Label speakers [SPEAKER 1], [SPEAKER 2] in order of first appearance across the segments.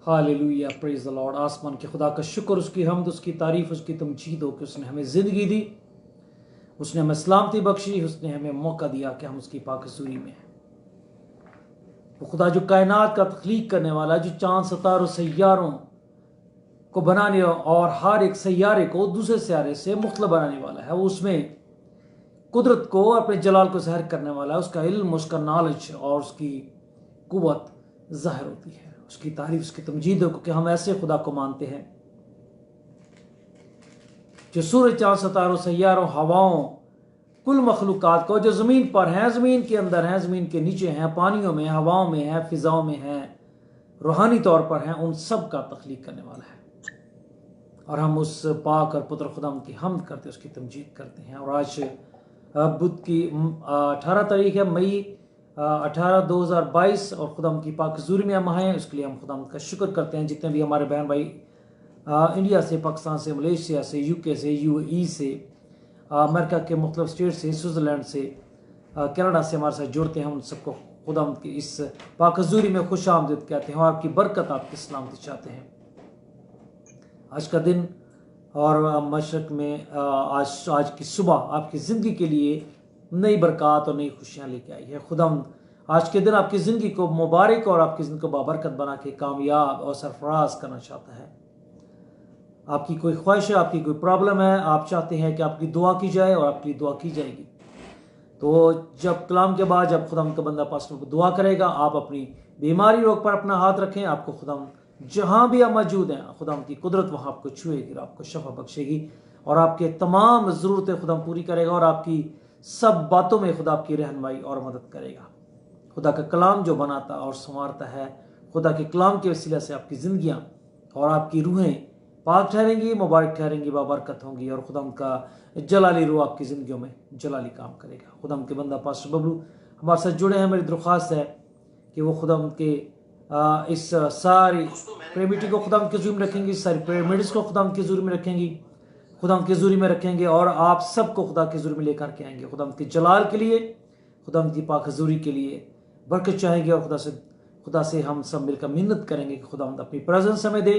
[SPEAKER 1] Hallelujah, praise the Lord. आसमान के खुदा का शुक्र, उसकी हमद, उसकी तारीफ, उसकी तमजीद हो कि उसने हमें ज़िंदगी दी, उसने हमें सलामती बख्शी, उसने हमें मौका दिया कि हम उसकी पाकसूरी में हैं। वो खुदा जो कायनात का तख्लीक करने वाला, जो चांद सितारों सैयारों को बनाने और हर एक सैयारे को दूसरे सैयारे से मुख्तलिफ बनाने वाला है, वो उसमें कुदरत को अपने जलाल को ज़ाहिर करने वाला है। उसका इल्म, उसका नॉलेज और उसकी कुव्वत ज़ाहिर होती है। उसकी तारीफ, उसकी तमजीद हो कि हम ऐसे खुदा को मानते हैं जो सूरज, चांद, सितारों, सैयारों, हवाओं, कुल मखलूक़ात को जो ज़मीन पर हैं, ज़मीन के अंदर हैं, ज़मीन के नीचे हैं, पानियों में, हवाओं में हैं, फ़िज़ाओं में हैं, रूहानी तौर पर हैं, उन सब का तख्लीक करने वाला है। और हम उस पाक और पुत्र खुदा की हमद करते, उसकी तमजीद करते हैं। और आज बुध की 18 तारीख है, मई 18 2022, और खुदा की पाक हज़ूरी में हम आए, उसके लिए हम खुदा का शुक्र करते हैं। जितने भी हमारे बहन भाई इंडिया से, पाकिस्तान से, मलेशिया से, यूके से, यूएई से, अमेरिका के मुख्तलिफ स्टेट से, स्विट्ज़रलैंड से, कनाडा से हमारे साथ जुड़ते हैं, उन सबको खुदा की इस पाक हज़ूरी में खुश आमदीद कहते हैं और आपकी बरकत, आपकी सलामती चाहते हैं। आज का दिन और मशरक़ में आज की सुबह आपकी ज़िंदगी के लिए नई बरक़ात और नई खुशियाँ लेके आई है। खुदा आज के दिन आपकी ज़िंदगी को मुबारक और आपकी ज़िंदगी को बाबरकत बना के कामयाब और सरफराज करना चाहता है। आपकी कोई ख्वाहिश है, आपकी कोई प्रॉब्लम है, आप चाहते हैं कि आपकी दुआ की जाए और आपकी दुआ की जाएगी, तो जब कलाम के बाद जब खुदा का बंदा पास्टर को दुआ करेगा, आप अपनी बीमारी रोग पर अपना हाथ रखें। आपको खुदा जहाँ भी आप मौजूद हैं, खुदा की कुदरत वहाँ आपको छुएगी, आपको शफा बख्शेगी और आपके तमाम ज़रूरतें खुदा पूरी करेगा और आपकी सब बातों में खुदा आपकी रहनुमाई और मदद करेगा। खुदा का कलाम जो बनाता और संवारता है, खुदा के कलाम के वसीला से आपकी ज़िंदगियाँ और आपकी रूहें पाक ठहरेंगी, मुबारक ठहरेंगी, बाबरकत होंगी और खुदा का जलाली रूह आपकी ज़िंदगियों में जलाली काम करेगा। खुदा के बंदा पास्टर बबलू हमारे साथ जुड़े हैं। मेरी दरख्वास्त है कि वो खुदा के इस सारी प्रेमिटी को खुदा के ज़ूरी में रखेंगी, सारी प्रेमिट्स को खुदा के ज़ूरी में रखेंगी, खुदा के ज़ूरी में रखेंगे और आप सबको खुदा के ज़ूरी में लेकर के आएंगे। खुदा के जलाल के लिए, खुदा की पाक हज़ूरी के लिए बरकत चाहेंगे और खुदा से हम सब मिलकर मिन्नत करेंगे कि खुदा अपनी प्रेजेंस हमें दे,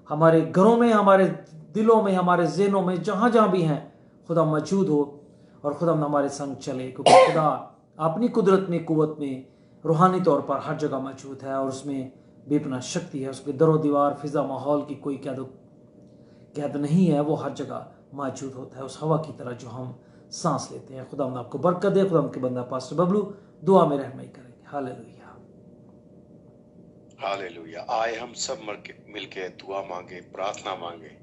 [SPEAKER 1] हमारे घरों में, हमारे दिलों में, हमारे ज़हनों में, जहाँ जहाँ भी हैं खुदा मौजूद हो और खुदा हमारे संग चले, क्योंकि खुदा अपनी कुदरत में, कुव्वत में, रूहानी तौर पर हर जगह मौजूद है और उसमें बेपनाह शक्ति है। उसके दरो दीवार, फिज़ा, माहौल की कोई कैद नहीं है, वो हर जगह मौजूद होता है, उस हवा की तरह जो हम सांस लेते हैं। खुदा आपको बरकत दे। खुदा के बंदा पास्टर बबलू दुआ में रहनुमाई करेंगे। Hallelujah,
[SPEAKER 2] hallelujah. आए हम सब मिलके दुआ मांगे, प्रार्थना मांगे।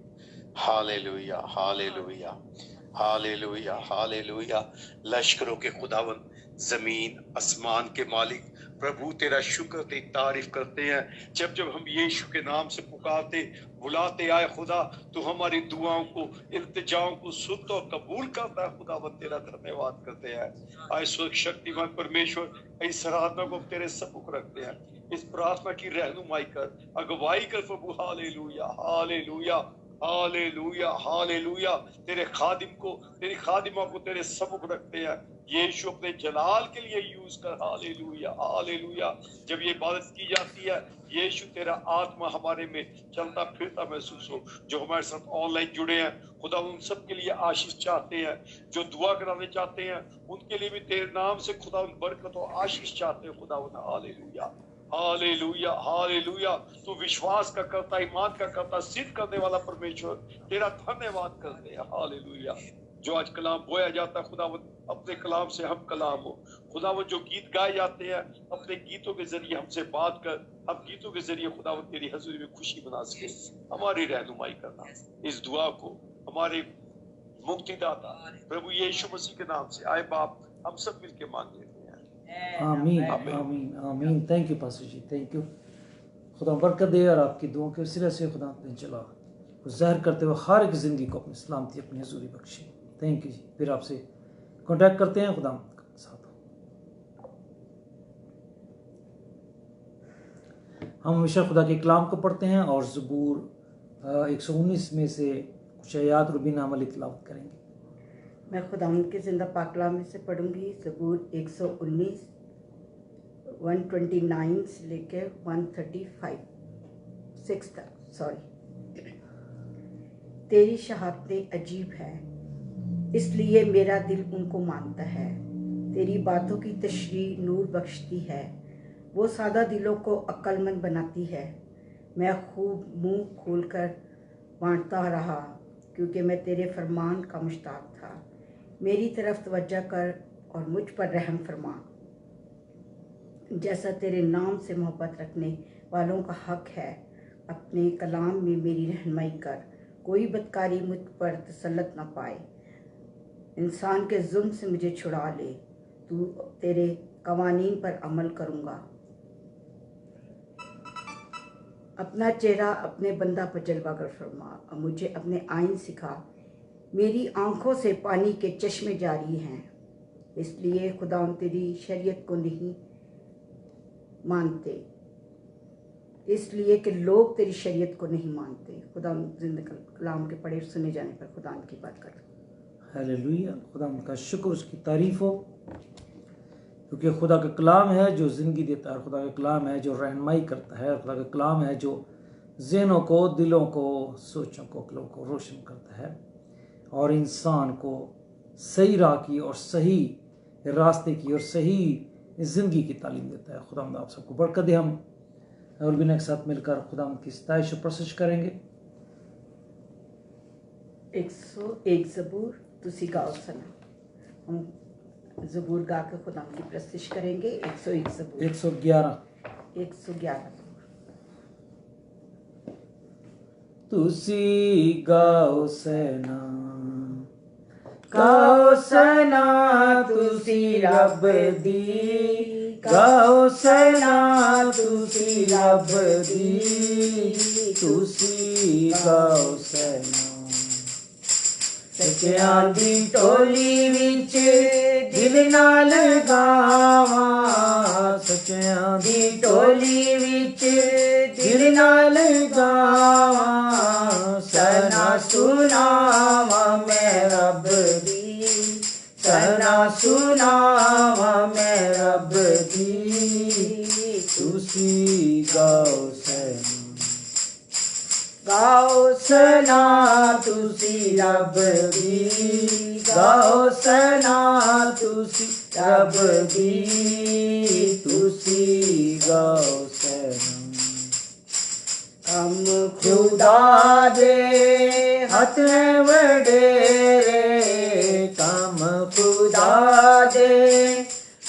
[SPEAKER 2] Hallelujah, hallelujah, hallelujah, hallelujah. लश्करों के खुदावंद, जमीन आसमान के मालिक प्रभु, तेरा शुक्र, तेरी तारीफ करते हैं। जब जब हम यीशु के नाम से पुकारते बुलाते आए खुदा, तो हमारी दुआओं को, इल्तिजाओं को सुनता और कबूल करता है। खुदावंद तेरा धन्यवाद करते हैं। आए स्वर्ग शक्तिमान परमेश्वर, इस आराधना को तेरे सपुक रखते हैं। इस प्रार्थना की रहनुमाई कर, अगुवाई कर प्रभु। Hallelujah, hallelujah, hallelujah, hallelujah. तेरे खादिम को, तेरी खादिमा को तेरे समुख रखते हैं। यीशु अपने जलाल के लिए यूज कर। Hallelujah, hallelujah. जब ये इबादत की जाती है, यीशु तेरा आत्मा हमारे में चलता फिरता महसूस हो। जो हमारे साथ ऑनलाइन जुड़े हैं खुदा, उन सब के लिए आशीष चाहते हैं। जो दुआ कराने चाहते हैं उनके लिए भी तेरे नाम से खुदा बरकत और आशीष चाहते हैं। खुदा हालेलुया, हालेलुया, हालेलुया। तू विश्वास का करता, ईमान का करता, सिद्ध करने वाला परमेश्वर, तेरा धन्यवाद करते हैं। हालेलुया। जो आज कलाम बोया जाता है खुदावंद, अपने कलाम से हम कलाम हो। खुदावंद जो गीत गाए जाते हैं, अपने गीतों के जरिए हमसे बात कर, हम गीतों के जरिए खुदावंद तेरी हजूरी में खुशी बना सके। हमारी रहनुमाई करना। इस दुआ को हमारे मुक्तिदाता प्रभु यीशु मसीह के नाम से आए बाप, हम सब मिलके मांग लेते हैं।
[SPEAKER 1] आमीन, आमीन, आमीन। Thank you pastor ji, thank you. खुदा बरकत दे और आपकी दुआओं के वसीले से खुदा अपने जलाल को ज़ाहिर करते हुए हर एक ज़िंदगी को अपनी सलामती, अपनी हजूरी बख्शे। थैंक यू जी। फिर आपसे कांटेक्ट करते हैं। खुदा साथ हो। हम हमेशा खुदा के कलाम को पढ़ते हैं और ज़बूर 119 में से कुछ आयात रुबीना अमली तिलावत करेंगे।
[SPEAKER 3] मैं खुदा के जिंदा पाक कलाम में से पढ़ूंगी। ज़बूर 119 129 से लेकर 135। 6 सॉरी। तेरी शहादतें अजीब है, इसलिए मेरा दिल उनको मानता है। तेरी बातों की तशरीह नूर बख्शती है, वो सादा दिलों को अक्लमंद बनाती है। मैं खूब मुंह खोलकर बांटता रहा, क्योंकि मैं तेरे फरमान का मुश्ताक था। मेरी तरफ तवज्जो कर और मुझ पर रहम फरमा। जैसा तेरे नाम से मोहब्बत रखने वालों का हक है, अपने कलाम में मेरी रहनुमाई कर। कोई बदकारी मुझ पर तसल्लत न पाए। इंसान के जुल्म से मुझे छुड़ा ले, तू तेरे कवानीन पर अमल करूँगा। अपना चेहरा अपने बंदा पर जलवागर फरमा और मुझे अपने आइन सिखा। मेरी आंखों से पानी के चश्मे जारी हैं, इसलिए खुदा तेरी शरीयत को नहीं मानते, इसलिए कि लोग तेरी शरीयत को नहीं मानते। खुदा जिंदगी कलाम के पढ़े सुने जाने पर खुदा की बात कर।
[SPEAKER 1] हालेलुया, खुदा का शुक्र, उसकी तारीफ हो, क्योंकि खुदा का कलाम है जो ज़िंदगी देता है, खुदा का कलाम है जो रहनुमाई करता है, खुदा का कलाम है जो ज़हनों को, दिलों को, सोचों को, अक्लों को रोशन करता है और इंसान को सही राह की और सही रास्ते की और सही ज़िंदगी की तालीम देता है। खुदा आप सबको बरकत दे। हम और बिना के साथ मिलकर खुदा की सताइश और प्रशंसा करेंगे।
[SPEAKER 3] 101 ज़बूर तुसी गाओ सना। हम ज़बूर गा के खुदा की प्रस्तुति करेंगे। 101 ज़बूर 111
[SPEAKER 1] तुसी गाओ सना,
[SPEAKER 3] गाओ सना तुसी रब दी, गाओ सना तुसी रब दी,
[SPEAKER 1] तुसी गाओ सना।
[SPEAKER 3] सच्चियां दी टोली विच दिल नाल गावां,
[SPEAKER 1] सच्चियां
[SPEAKER 3] दी टोली विच दिल नाल गावां। सना सुनावां मैं रब दी, सना सुनावां मैं रब दी,
[SPEAKER 1] तुसी गाओ सना।
[SPEAKER 3] गाओ सना तुसी रब दी, गाओ सना तुसी रब दी,
[SPEAKER 1] तुसी गाओ सना।
[SPEAKER 3] कम खुदा दे हथ में वडेरे,
[SPEAKER 1] कम
[SPEAKER 3] खुदा दे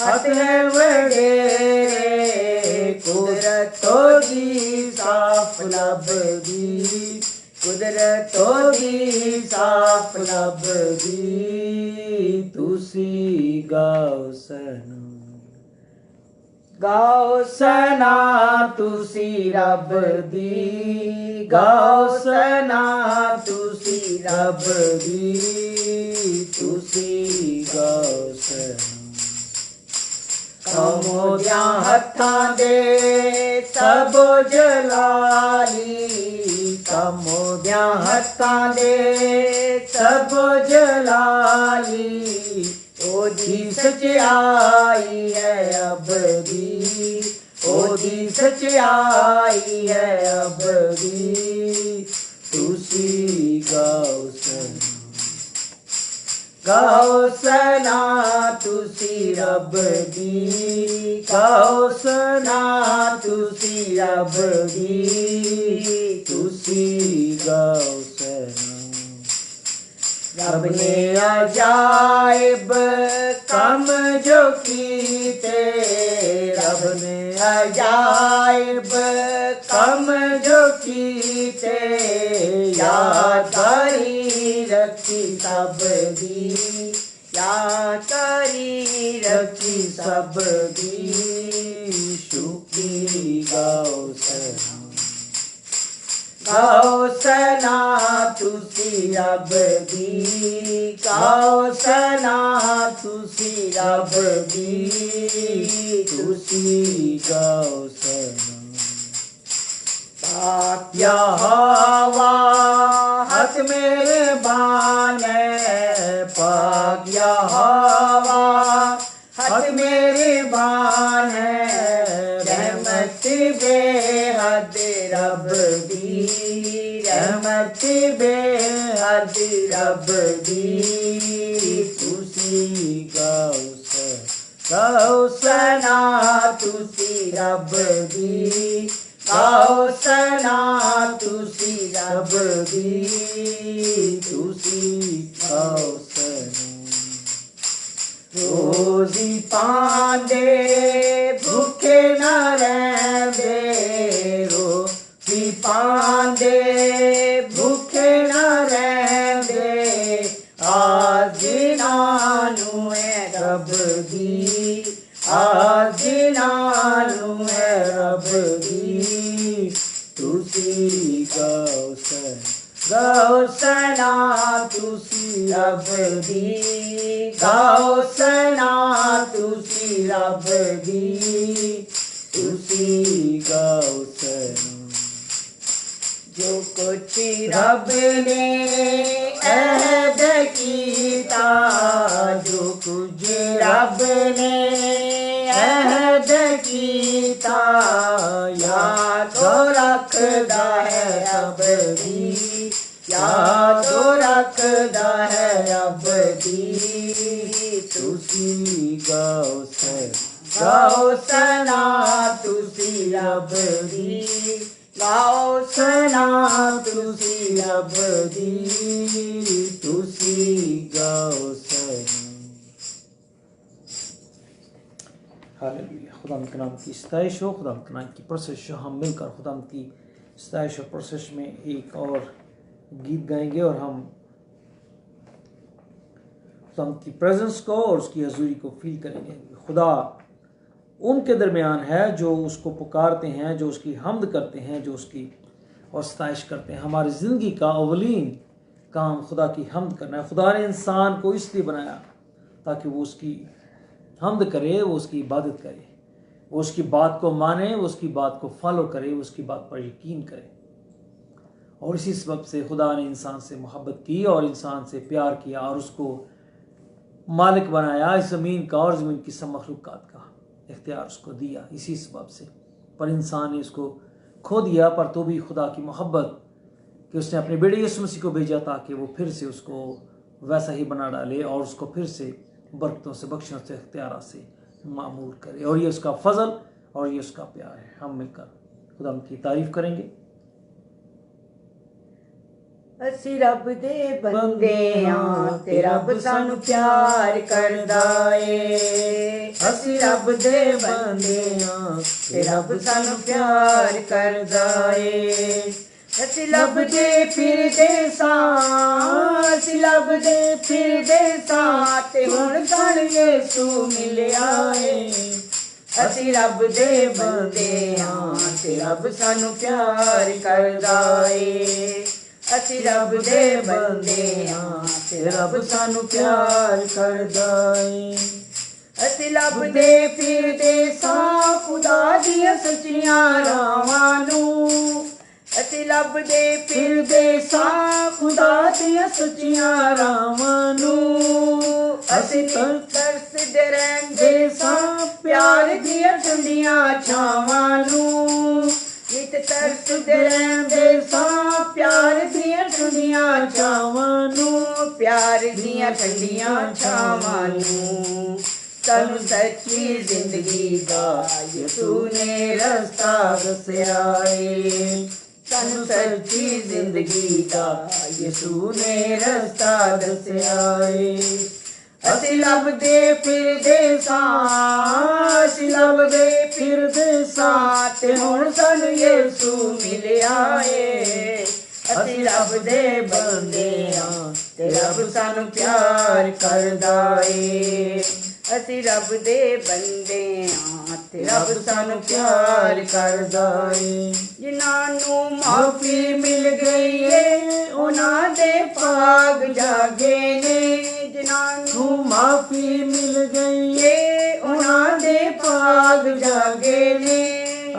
[SPEAKER 3] हथ में वडेरे। कुदरतों दी साफ लभदी, कुदरतों दी साफ लभदी,
[SPEAKER 1] तुसी गाओ सना।
[SPEAKER 3] गाओ सना तुसी रब दी, गाओ सना तुसी रब दी,
[SPEAKER 1] तुसी गाओ सना।
[SPEAKER 3] कमोदियां हत्थां दे सब जलाली, कमोदियां हत्थां दे सब जलाली। ओदी सच्चाई है अबदी, ओदी सच्चाई है अबदी,
[SPEAKER 1] तुसी गाओ सना।
[SPEAKER 3] गाओ सना तुसी रब दी, गाओ सना तुसी रब दी,
[SPEAKER 1] तुसी गाओ सना।
[SPEAKER 3] रब ने अजाइब कम जो कीते, रब ने अजाइब कम जो कीते। यादगारी रखी सब दी, यादगारी रखी सब दी,
[SPEAKER 1] तुसी गाओ सना।
[SPEAKER 3] गाओ सना तुसी रब दी, गाओ सना तुसी रब दी,
[SPEAKER 1] तुसी गाओ सना।
[SPEAKER 3] पाक यहोवा हक मेरे बाने, पाक यहोवा हक मेरे बाने। रहमत बेहद रब दी रहमत बेहद रब दी तुसी गाओ सना तुसी रब दी गाओ सना तुसी रब दी तुसी गाओ सना रोजी पांदे भूखे न रहंदे रोजी पांदे भूखे न रहंदे आज नानू है रब दी आज नानू है रब दी तुसी गाओ सना तुसी रब दी गाओ सना तुसी रब दी तुसी गाओ सना जो कुछ रब ने अहद कीता जो कुछ रब ने अहद कीता याद रखदा है रब दी याद रखदा है रब दी तुसी गाओ सना तुसी रब दी गाओ सना तुसी रब दी तुसी गाओ सना।
[SPEAKER 1] हालेलुया। खुदा के नाम की इस्ताइश हो, खुदा के नाम की परस्तिश हो। हम मिलकर खुदा की इस्ताइश और परस्तिश में एक और गीत गाएंगे और हम खुदा की प्रेजेंस को और उसकी हजूरी को फील करेंगे। खुदा उनके दरमियान है जो उसको पुकारते हैं, जो उसकी हमद करते हैं, जो उसकी और इस्ताइश करते हैं। हमारी ज़िंदगी का अवलीन काम खुदा की हमद करना है। खुदा ने इंसान को इसलिए बनाया ताकि वो उसकी हमद करे, वो उसकी इबादत करे, वो उसकी बात को माने, वो उसकी बात को फॉलो करे, वो उसकी बात पर यकीन करे। और इसी सबब से खुदा ने इंसान से मोहब्बत की और इंसान से प्यार किया और उसको मालिक बनाया इस ज़मीन का और ज़मीन की सब मखलूक़ात का इख्तियार उसको दिया। इसी सबब से पर इंसान ने उसको खो दिया, पर तो भी खुदा की मोहब्बत कि उसने अपने बेटे यीशु मसीह को भेजा ताकि वो फिर से उसको वैसा ही बना डाले और उसको फिर से बरकतों से, बख्शिशों से, इख्तियार से मामूर करे। और ये उसका फजल और ये उसका प्यार है। हम मिलकर खुदा की तारीफ करेंगे।
[SPEAKER 3] असी रब दे बंदे हां ते रब सानू प्यार करदा ए असी रब दे बंदे हां ते रब सानू प्यार करदा ए असी लभदे फिरदे सां असी लभदे फिरदे सां ते हुण सानू यीशु मिलिया ए असी रब दे बंदे हां ते रब सानू प्यार करदा ए असी रब दे बंदे हां ते रब सानू प्यार करदा ए असी लभदे फिरदे सां खुदा दियां सच्चियां राहां नूं असी लभदे फिरदे सां खुदा दियां सच्चियां राहां नूं असी तरसदे रहिंदे सां प्यार दियां ठंडियां छावां नूं नित तरसदे रहिंदे सां प्यार दियां ठंडियां छावां नूं प्यार दियां ठंडियां छावां नूं सानू सच्ची जिंदगी दा यीशु ने रस्ता दस्या ए सानू सच्ची जिंदगी दा यीशु ने रस्ता दस्या ए असी लभदे फिरदे सां असी लभदे फिरदे सां ते हुण सानू यीशु मिलिया ए असी रब दे बंदे हां ते रब सानू प्यार करदा ए असी रब दे बंदे हां ते रब सानू प्यार करदा ए जिन्हां नू माफी मिल गई ए उन्हां दे भाग जागे ने जिन्हां नू माफी मिल गई ए उन्हां दे भाग जागे ने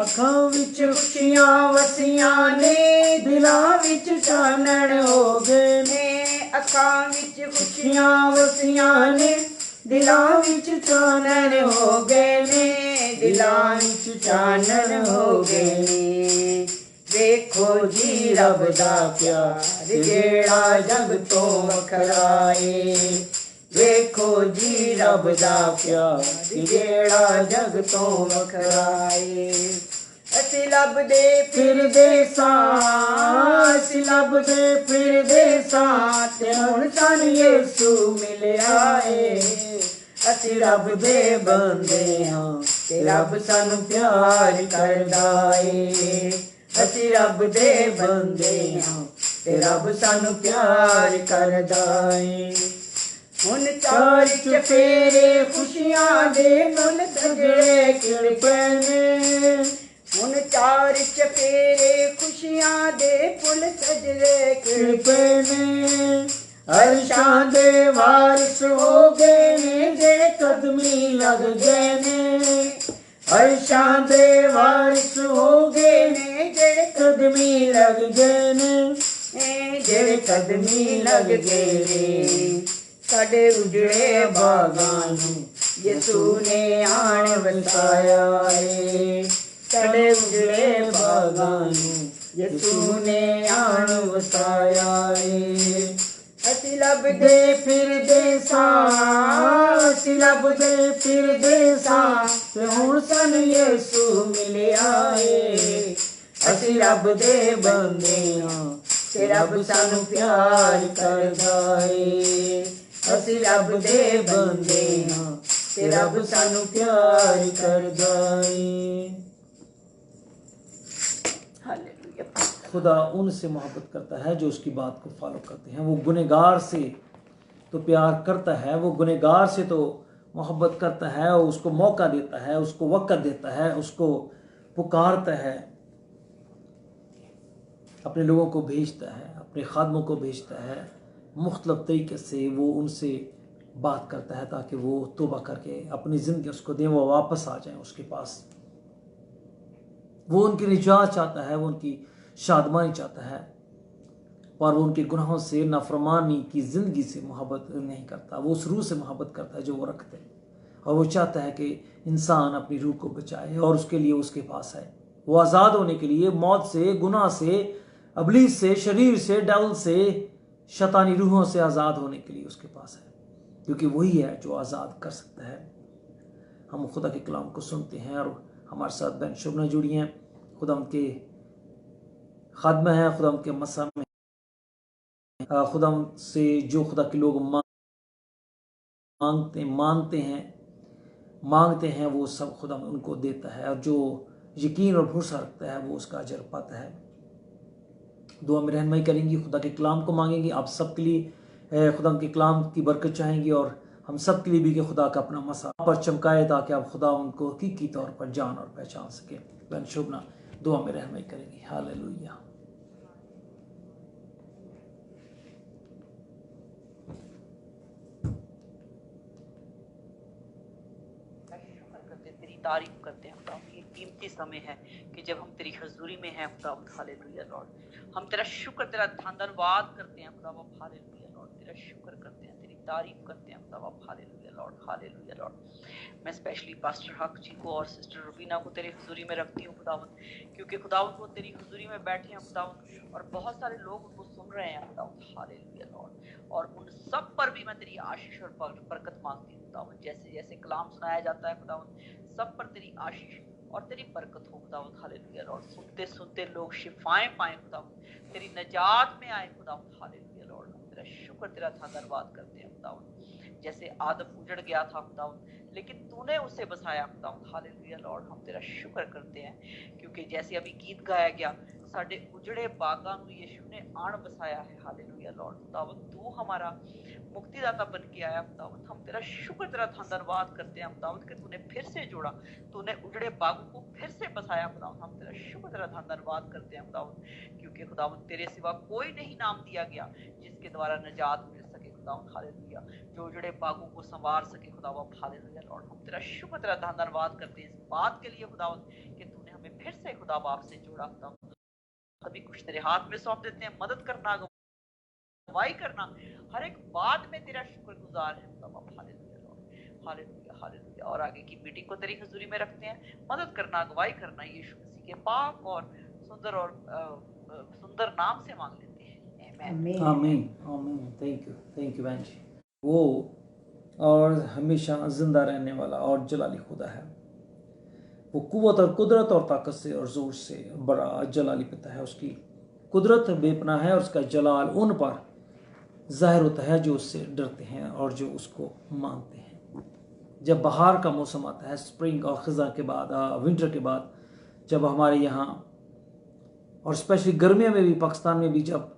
[SPEAKER 3] अखां विच खुशियां वसियां ने दिलां विच चानण हो गए ने अखां विच खुशियां वसियां ने दिलां विच चानण हो गए ने दिलां विच चानण हो गए ने वेखो जी रब दा प्यार जेड़ा जग तो वखराए वेखो जी रब दा प्यार जेड़ा जग तो वखराए ਅਸੀਂ ਲੱਭਦੇ ਫਿਰਦੇ ਸਾਂ ਅਸੀਂ ਲੱਭਦੇ ਫਿਰਦੇ ਸਾਂ ਤੇ ਹੁਣ ਸਾਨੂੰ ਯਿਸੂ ਮਿਲਿਆ ਏ ਅਸੀਂ ਰੱਬ ਦੇ ਬੰਦੇ ਹਾਂ ਤੇ ਰੱਬ ਸਾਨੂੰ ਪਿਆਰ ਕਰਦਾ ਏ ਅਸੀਂ ਰੱਬ ਦੇ ਬੰਦੇ ਹਾਂ ਤੇ ਰੱਬ ਸਾਨੂੰ ਪਿਆਰ ਕਰਦਾ ਏ ਹੁਣ ਚਾਰ ਚਫੇਰੇ ਖੁਸ਼ੀਆਂ ਦੇ ਮੁੱਲ ਸਜੜੇ ਕਿਲ ਪੈਣੇ ਹੁਣ ਚਾਰ ਚਫੇਰੇ ਖੁਸ਼ੀਆਂ ਦੇ ਫੁੱਲ ਸਜੜੇ ਕਿਲ ਪੈਣੇ ਅਰਸ਼ਾਂ ਦੇ ਵਾਰਿਸ ਹੋ ਗਏ ਨੇ ਜਿਹੜੇ ਕਦਮੀ ਲੱਗ ਗਏ ਨੇ ਅਰਸ਼ਾਂ ਦੇ ਵਾਰਿਸ ਹੋ ਗਏ ਨੇ ਜਿਹੜੇ ਕਦਮੀ ਲੱਗ ਗਏ ਨੇ ਜਿਹੜੇ ਕਦਮੀ ਲੱਗ ਗਏ ਨੇ ਸਾਡੇ ਉਜੜੇ ਬਾਗਾਂ ਨੂੰ ਯਿਸੂ ਨੇ ਆਣ ਵਸਾਇਆ ਏ ਸਾਡੇ ਉਜੜੇ ਬਾਗਾਂ ਨੂੰ ਯਿਸੂ ਨੇ ਆਣ ਵਸਾਇਆ ਏ ਅਸੀਂ ਲੱਭਦੇ ਫਿਰਦੇ ਸਾਂ ਅਸੀਂ ਲੱਭਦੇ ਫਿਰਦੇ ਸਾਂ ਤੇ ਹੁਣ ਸਾਨੂੰ ਯਿਸੂ ਮਿਲਿਆ ਏ ਅਸੀਂ ਰੱਬ ਦੇ ਬੰਦੇ ਹਾਂ ਤੇ ਰੱਬ ਸਾਨੂੰ ਪਿਆਰ ਕਰਦਾ ਏ ਅਸੀਂ ਰੱਬ ਦੇ ਬੰਦੇ ਹਾਂ ਤੇ ਰੱਬ ਸਾਨੂੰ ਪਿਆਰ ਕਰਦਾ ਏ हालेलुया
[SPEAKER 1] खुदा उनसे मोहब्बत करता है जो उसकी बात को फॉलो करते हैं। वो गुनहगार से तो प्यार करता है, वो गुनहगार से तो मोहब्बत करता है और उसको मौका देता है, उसको वक़्त देता है, उसको पुकारता है, अपने लोगों को भेजता है, अपने खादमों को भेजता है, मुख्तलिफ तरीके से वो उनसे बात करता है ताकि वो तौबा करके अपनी ज़िंदगी उसको दें, वो वापस आ जाएं उसके पास। वो उनकी निजात चाहता है, वो उनकी शादमानी चाहता है, और वो उनके गुनाहों से नाफरमानी की ज़िंदगी से मोहब्बत नहीं करता। वो उस रूह से मोहब्बत करता है जो वो रखते हैं, और वो चाहता है कि इंसान अपनी रूह को बचाए और उसके लिए उसके पास आए। वो आज़ाद होने के लिए मौत से, गुनाह से, अबलीस से, शरीर से, डेविल से, शैतानी रूहों से आज़ाद होने के लिए उसके पास है, क्योंकि वही है जो आज़ाद कर सकता है। हम खुदा के कलाम को सुनते हैं और हमारे साथ बहन शुभना जुड़ी हैं, खुदा उनके खादमा हैं, खुदा उनके मसा में, खुदा से जो खुदा के लोग मांगते हैं वो सब खुदा उनको देता है, और जो यकीन और भरोसा रखता है वो उसका अजर पाता है। दुआ में रहनुमाई करेंगी, खुदा के कलाम को मांगेंगी, आप सब के लिए खुदा के कलाम की बरकत चाहेंगी, और हम सब के लिए भी कि खुदा का अपना मसा पर चमकाए ताकि आप खुदा उनको हकीकी तौर पर जान और पहचान सके। बहन शुभना दुआ में रहनुमाई करेंगी। हालेलुया।
[SPEAKER 4] तेरी तारीफ करते हैं खुदा। ये कीमती समय है कि जब हम तेरी हजूरी में हैं खुदा। हालेलुया लॉर्ड, हम तेरा शुक्र, तेरा धन्यवाद करते हैं खुदा। हालेलुया लॉर्ड, तेरा शुक्र करते हैं, तेरी तारीफ करते हैं खुदा। Hallelujah Lord, hallelujah Lord. मैं स्पेशली पास्टर हक जी को और सिस्टर रुबीना को तेरी हजूरी में रखती हूँ खुदावंद, क्योंकि खुदावंद वो तेरी हजूरी में बैठे हैं खुदावंद, और बहुत सारे लोग उनको सुन रहे हैं खुदावंद। हालेलुया लॉर्ड, और उन सब पर भी मैं तेरी आशीष और बरकत मांगती हूँ खुदावंद। जैसे जैसे कलाम सुनाया जाता है खुदावंद, सब पर तेरी आशीष और तेरी बरकत हो खुदावंद। हालेलुया लॉर्ड, सुनते सुनते लोग शिफाएं पाएं खुदावंद, तेरी नजात में आए खुदावंद। हालेलुया लॉर्ड, तेरा शुक्र, तेरा धन्यवाद करते हैं खुदावंद। जैसे आदम उजड़ गया था खुदावंद, लेकिन तूने उसे बसाया खुदावंद। हालेलुया लॉर्ड, हम तेरा शुक्र करते हैं, क्योंकि जैसे अभी गीत गाया गया, साडे उजड़े बागां नूं यीशु ने आण बसाया है। हालेलुया लॉर्ड, खुदावंद तू हमारा मुक्तिदाता बन के आया खुदावंद। हम तेरा शुक्र, तेरा धन्यवाद करते हैं खुदावंद कि तूने फिर से जोड़ा, तूने उजड़े बागों को फिर से बसाया खुदावंद। हम तेरा शुक्र, तेरा धन्यवाद करते हैं खुदावंद, क्योंकि खुदावंद तेरे सिवा कोई नहीं नाम दिया गया जिसके द्वारा निजात मिल सके खुदावंद। हालेलुया, जो उजड़े बागों को संवार सके खुदावंद। हालेलुया लॉर्ड, हम तेरा शुक्र, तेरा धन्यवाद करते हैं इस बात के लिए खुदावंद कि तूने हमें फिर से खुदा बाप से जोड़ा खुदावंद। सभी कुछ तेरे हाथ में सौंप देते हैं, मदद करना, अगुवाई करना, हर एक बात में तेरा शुक्रगुजार है खुदा बाप। Hallelujah Lord, hallelujah hallelujah. और आगे की मीटिंग को तेरी हुजूरी में रखते हैं, मदद करना, अगुवाई करना, यीशु मसीह के पाक और सुंदर और सुंदर नाम से मांग लेते हैं, आमीन।
[SPEAKER 1] आमीन आमीन। थैंक यू बहन जी। वो और हमेशा जिंदा रहने वाला और जलाली खुदा है। वो कुव्वत और कुदरत और ताकत से और जोर से बड़ा जलाली पिता है। उसकी कुदरत बेपनाह है और उसका जलाल उन पर जाहिर होता है जो उससे डरते हैं और जो उसको मानते हैं। जब बहार का मौसम आता है, स्प्रिंग और खज़ां के बाद, विंटर के बाद, जब हमारे यहाँ और स्पेशली गर्मियों में भी, पाकिस्तान में भी, जब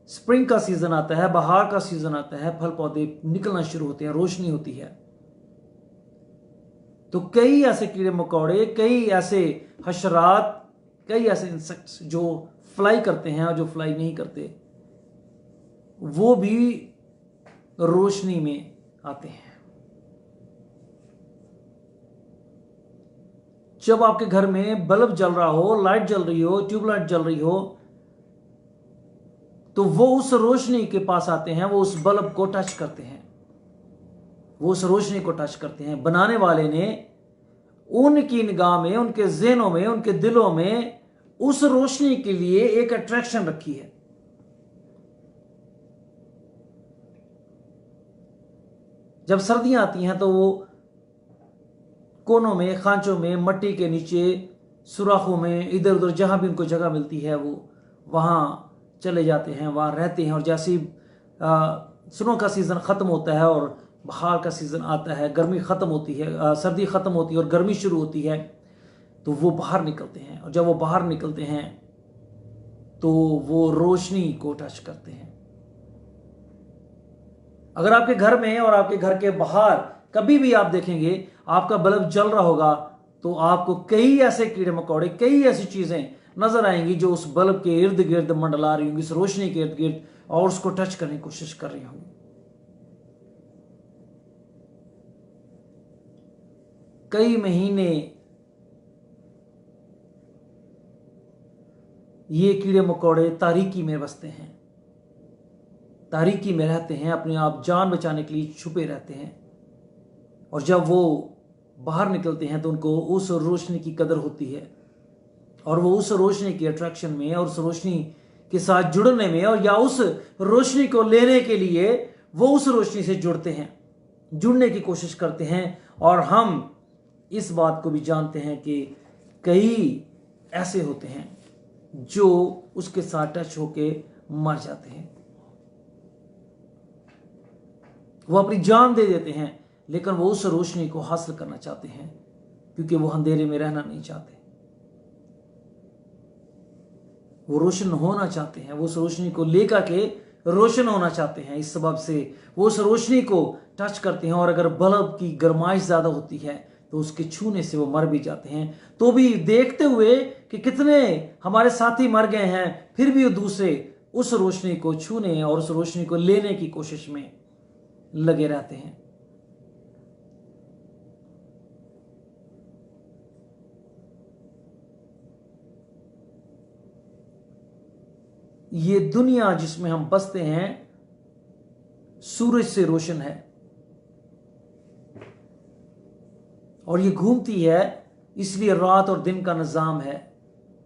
[SPEAKER 1] स्प्रिंग का सीजन आता है, बहार का सीजन आता है, फल पौधे निकलना शुरू होते हैं, रोशनी होती है, तो कई ऐसे कीड़े मकोड़े, कई ऐसे हशरात, कई ऐसे इंसेक्ट्स जो फ्लाई करते हैं और जो फ्लाई नहीं करते, वो भी रोशनी में आते हैं। जब आपके घर में बल्ब जल रहा हो, लाइट जल रही हो, ट्यूबलाइट जल रही हो, तो वो उस रोशनी के पास आते हैं, वो उस बल्ब को टच करते हैं, वो उस रोशनी को टच करते हैं। बनाने वाले ने उनकी निगाह में, उनके ज़हनों में, उनके दिलों में उस रोशनी के लिए एक अट्रैक्शन रखी है। जब सर्दियां आती हैं तो वो कोनों में, खांचों में, मट्टी के नीचे, सुराखों में, इधर उधर जहां भी उनको जगह मिलती है वो वहां चले जाते हैं, वहां रहते हैं। और जैसे स्नो का सीजन खत्म होता है और बहार का सीजन आता है, गर्मी खत्म होती है, सर्दी खत्म होती है और गर्मी शुरू होती है, तो वो बाहर निकलते हैं। और जब वो बाहर निकलते हैं तो वो रोशनी को टच करते हैं। अगर आपके घर में और आपके घर के बाहर कभी भी आप देखेंगे आपका बल्ब जल रहा होगा, तो आपको कई ऐसे कीड़े मकोड़े, कई ऐसी चीजें नजर आएंगी जो उस बल्ब के इर्द गिर्द मंडला रही होंगी, इस रोशनी के इर्द गिर्द, और उसको टच करने की कोशिश कर रही होंगी। कई महीने ये कीड़े मकोड़े तारीकी में बसते हैं, तारीकी में रहते हैं, अपने आप जान बचाने के लिए छुपे रहते हैं। और जब वो बाहर निकलते हैं तो उनको उस रोशनी की कदर होती है, और वो उस रोशनी की अट्रैक्शन में और उस रोशनी के साथ जुड़ने में, और या उस रोशनी को लेने के लिए वो उस रोशनी से जुड़ते हैं, जुड़ने की कोशिश करते हैं। और हम इस बात को भी जानते हैं कि कई ऐसे होते हैं जो उसके साथ टच होके मर जाते हैं, वो अपनी जान दे देते हैं, लेकिन वो उस रोशनी को हासिल करना चाहते हैं क्योंकि वो अंधेरे में रहना नहीं चाहते, वो रोशन होना चाहते हैं, वो उस रोशनी को लेकर के रोशन होना चाहते हैं। इस सबब से वो उस रोशनी को टच करते हैं, और अगर बल्ब की गर्माइश ज्यादा होती है तो उसके छूने से वो मर भी जाते हैं। तो भी देखते हुए कि कितने हमारे साथी मर गए हैं, फिर भी वो दूसरे उस रोशनी को छूने और उस रोशनी को लेने की कोशिश में लगे रहते हैं। ये दुनिया जिसमें हम बसते हैं सूरज से रोशन है, और ये घूमती है, इसलिए रात और दिन का निज़ाम है,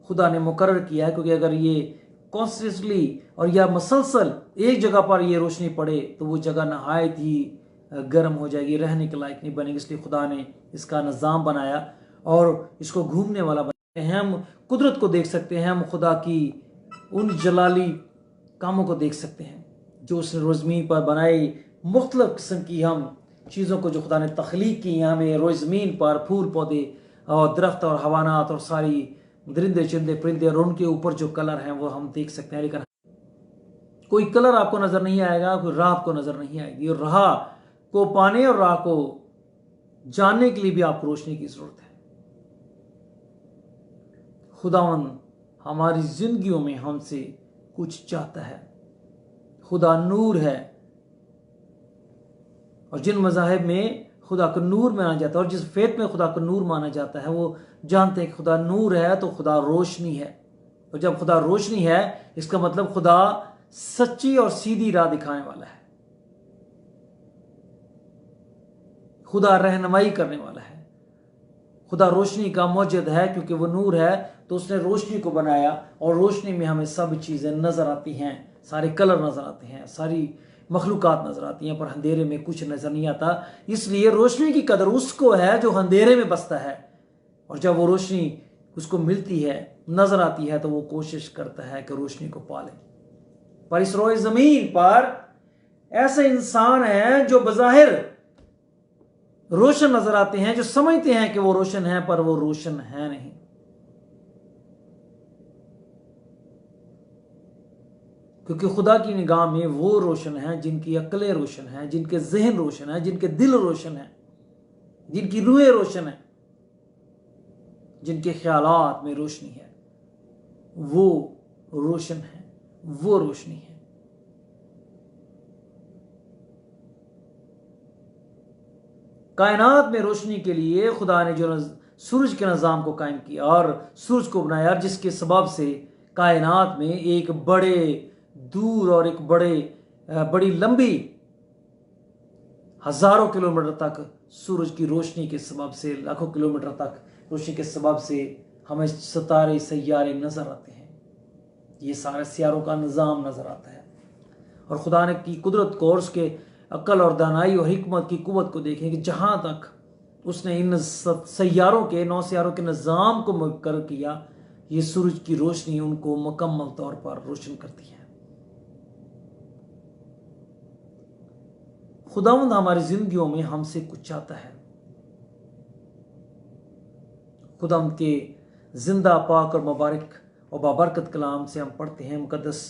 [SPEAKER 1] खुदा ने मुकर्रर किया है। क्योंकि अगर ये कॉन्स्टेंटली और या मसलसल एक जगह पर ये रोशनी पड़े तो वो जगह नहायत ही गर्म हो जाएगी, रहने के लायक नहीं बनेगी। इसलिए खुदा ने इसका निज़ाम बनाया और इसको घूमने वाला बनाया है। हम कुदरत को देख सकते हैं, हम खुदा की उन जलाली कामों को देख सकते हैं जो उसने रोज़मीन पर बनाई, मुख्तलिफ किस्म की हम चीज़ों को जो खुदा ने तख्लीक की हैं, हमें रोज़मीन पर फूल पौधे और दरख्त और हवानात और सारी दरिंदे चिंदे परिंदे और उनके ऊपर जो कलर हैं वो हम देख सकते हैं। लेकिन कोई कलर आपको नज़र नहीं आएगा, कोई राह आपको नज़र नहीं आएगी, और राह को पाने और राह को जानने के लिए भी आपको रोशनी की ज़रूरत है। खुदावंद हमारी जिंदगियों में हमसे कुछ चाहता है। खुदा नूर है, और जिन मज़ाहिब में खुदा को नूर माना जाता है और जिस फेत में खुदा को नूर माना जाता है, वो जानते हैं कि खुदा नूर है तो खुदा रोशनी है। और जब खुदा रोशनी है, इसका मतलब खुदा सच्ची और सीधी राह दिखाने वाला है, खुदा रहनुमाई करने वाला है। खुदा रोशनी का मौजूद है, क्योंकि वो नूर है तो उसने रोशनी को बनाया, और रोशनी में हमें सब चीज़ें नज़र आती हैं, सारे कलर नज़र आते हैं, सारी मखलूक़ात नज़र आती हैं, पर अंधेरे में कुछ नज़र नहीं आता। इसलिए रोशनी की कदर उसको है जो अंधेरे में बसता है, और जब वो रोशनी उसको मिलती है, नज़र आती है, तो वो कोशिश करता है कि रोशनी को पाले। पर इस रोए ज़मीन पर ऐसे इंसान हैं जो बज़ाहिर रोशन नजर आते हैं, जो समझते हैं कि वो रोशन है, पर वो रोशन है नहीं। क्योंकि खुदा की निगाह में वो रोशन है जिनकी अक्लें रोशन है, जिनके जहन रोशन है, जिनके दिल रोशन है, जिनकी रूहें रोशन है, जिनके ख्यालात में रोशनी है, वो रोशन है, वो रोशनी है। कायनात में रोशनी के लिए खुदा ने जो सूरज के निज़ाम को कायम किया और सूरज को बनाया, जिसके सबब से कायनात में एक बड़े दूर और एक बड़ी लंबी हज़ारों किलोमीटर तक सूरज की रोशनी के सबब से, लाखों किलोमीटर तक रोशनी के सबब से हमें सितारे सैयारे नज़र आते हैं। ये सारे सियारों का निज़ाम नज़र आता है, और खुदा ने की कुदरत को और उसके अक्ल और दानाई और हिकमत की कुव्वत को देखें कि जहाँ तक उसने इन सैयारों के, 9 सियारों के निज़ाम को मुकर्रर किया, ये सूरज की रोशनी उनको मुकम्मल तौर पर रोशन करती है। खुदावंद हमारी जिंदगियों में हमसे कुछ चाहता है। खुदावंद के जिंदा, पाक और मुबारक और बाबरकत कलाम से हम पढ़ते हैं मुकद्दस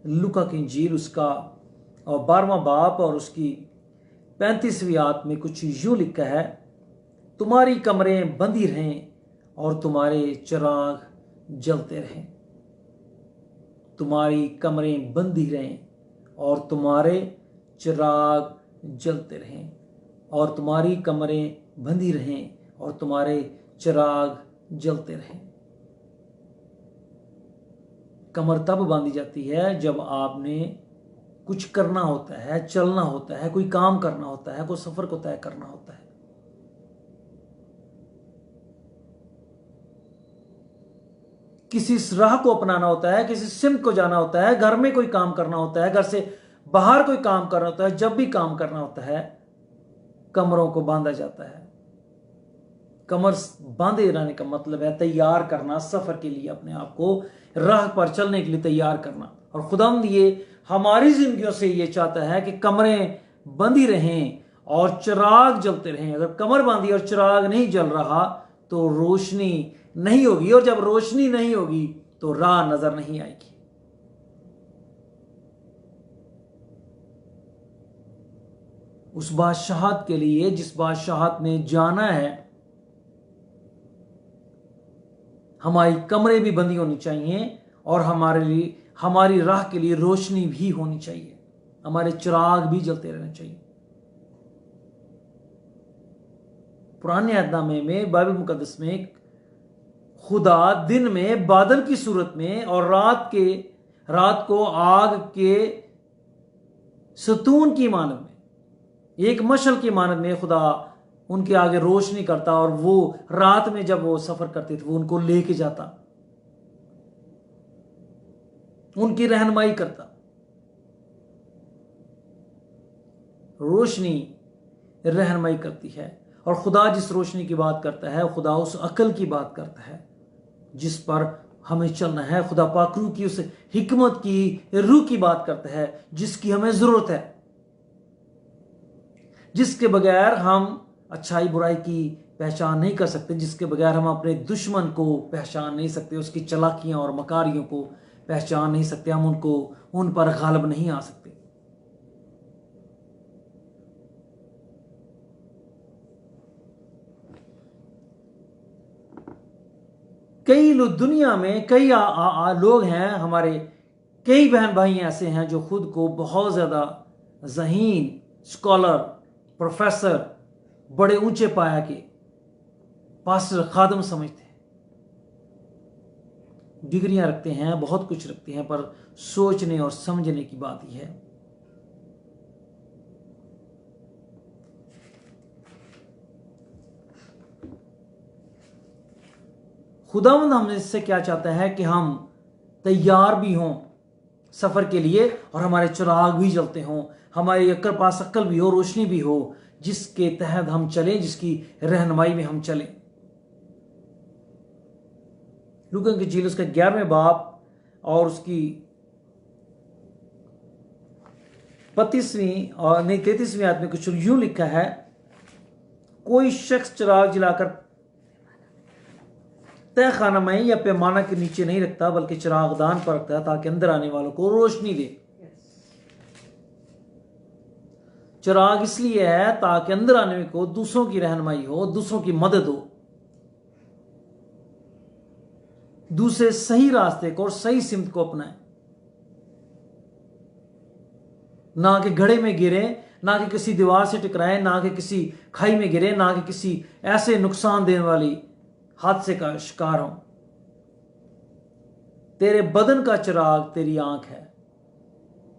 [SPEAKER 1] लूका की इंजील, उसका और 12वां बाब और उसकी 35वीं आयत में कुछ यूं लिखा है, तुम्हारी कमरें बंदी रहें और तुम्हारे चिराग जलते रहें। तुम्हारी कमरें बंदी रहें और तुम्हारे चिराग जलते रहें, और तुम्हारी कमरें बंदी रहें और तुम्हारे चिराग जलते रहें। कमर तब बांधी जाती है जब आपने कुछ करना होता है, चलना होता है, कोई काम करना होता है, कोई सफर को तय करना होता है। किसी राह को अपनाना होता है, किसी सिमत को जाना होता है, घर में कोई काम करना होता है, घर से बाहर कोई काम करना होता है। जब भी काम करना होता है, कमरों को बांधा जाता है। कमर बांधे रहने का मतलब है तैयार करना, सफर के लिए अपने आप को राह पर चलने के लिए तैयार करना। और खुदावंद ये हमारी जिंदगियों से ये चाहता है कि कमरें बंधी रहें और चिराग जलते रहें। अगर कमर बांधी और चिराग नहीं जल रहा तो रोशनी नहीं होगी, और जब रोशनी नहीं होगी तो राह नजर नहीं आएगी। उस बादशाहत के लिए जिस बादशाहत में जाना है, हमारी कमरें भी बंदी होनी चाहिए और हमारे लिए, हमारी राह के लिए रोशनी भी होनी चाहिए, हमारे चिराग भी जलते रहने चाहिए। पुराने अहदनामे में, बाइबल मुकद्दस में, खुदा दिन में बादल की सूरत में और रात को आग के सतून की मानद में, एक मशल की मानद में खुदा उनके आगे रोशनी करता, और वो रात में जब वो सफर करते थे वो उनको लेके जाता, उनकी रहनुमाई करता। रोशनी रहनुमाई करती है, और खुदा जिस रोशनी की बात करता है, खुदा उस अकल की बात करता है जिस पर हमें चलना है। खुदा पाक रूह की उस हिकमत की रूह की बात करता है जिसकी हमें जरूरत है, जिसके बगैर हम अच्छाई बुराई की पहचान नहीं कर सकते, जिसके बगैर हम अपने दुश्मन को पहचान नहीं सकते, उसकी चालाकियां और मकारियों को पहचान नहीं सकते, हम उन पर गालिब नहीं आ सकते। कई लोग दुनिया में, कई लोग हैं, हमारे कई बहन भाई ऐसे हैं जो खुद को बहुत ज्यादा ज़हीन, स्कॉलर, प्रोफेसर, बड़े ऊंचे पाया के पास्टर, खादम समझते हैं, डिग्रियां रखते हैं, बहुत कुछ रखते हैं, पर सोचने और समझने की बात ही है। खुदावंद हमने इससे क्या चाहता है कि हम तैयार भी हों सफ़र के लिए और हमारे चिराग भी जलते हों, हमारे अक्ल पास अक्ल भी हो, रोशनी भी हो, जिसके तहत हम चलें, जिसकी रहनुमाई में हम चलें। लूका की इंजील उसका 11वें बाब और उसकी 35वीं और नहीं 33वीं आयत में कुछ यूं लिखा है, कोई शख्स चिराग जलाकर तय खाना में या पैमाना के नीचे नहीं रखता, बल्कि चिरागदान पर रखता है ताकि अंदर आने वालों को रोशनी दे। चिराग इसलिए है ताकि अंदर आने को दूसरों की रहनुमाई हो, दूसरों की मदद हो, दूसरे सही रास्ते को और सही सिमत को अपनाएं, ना कि घड़े में गिरे, ना कि किसी दीवार से टकराए, ना कि किसी खाई में गिरे, ना कि किसी ऐसे नुकसान देने वाली हादसे का शिकार हो। तेरे बदन का चिराग तेरी आंख है।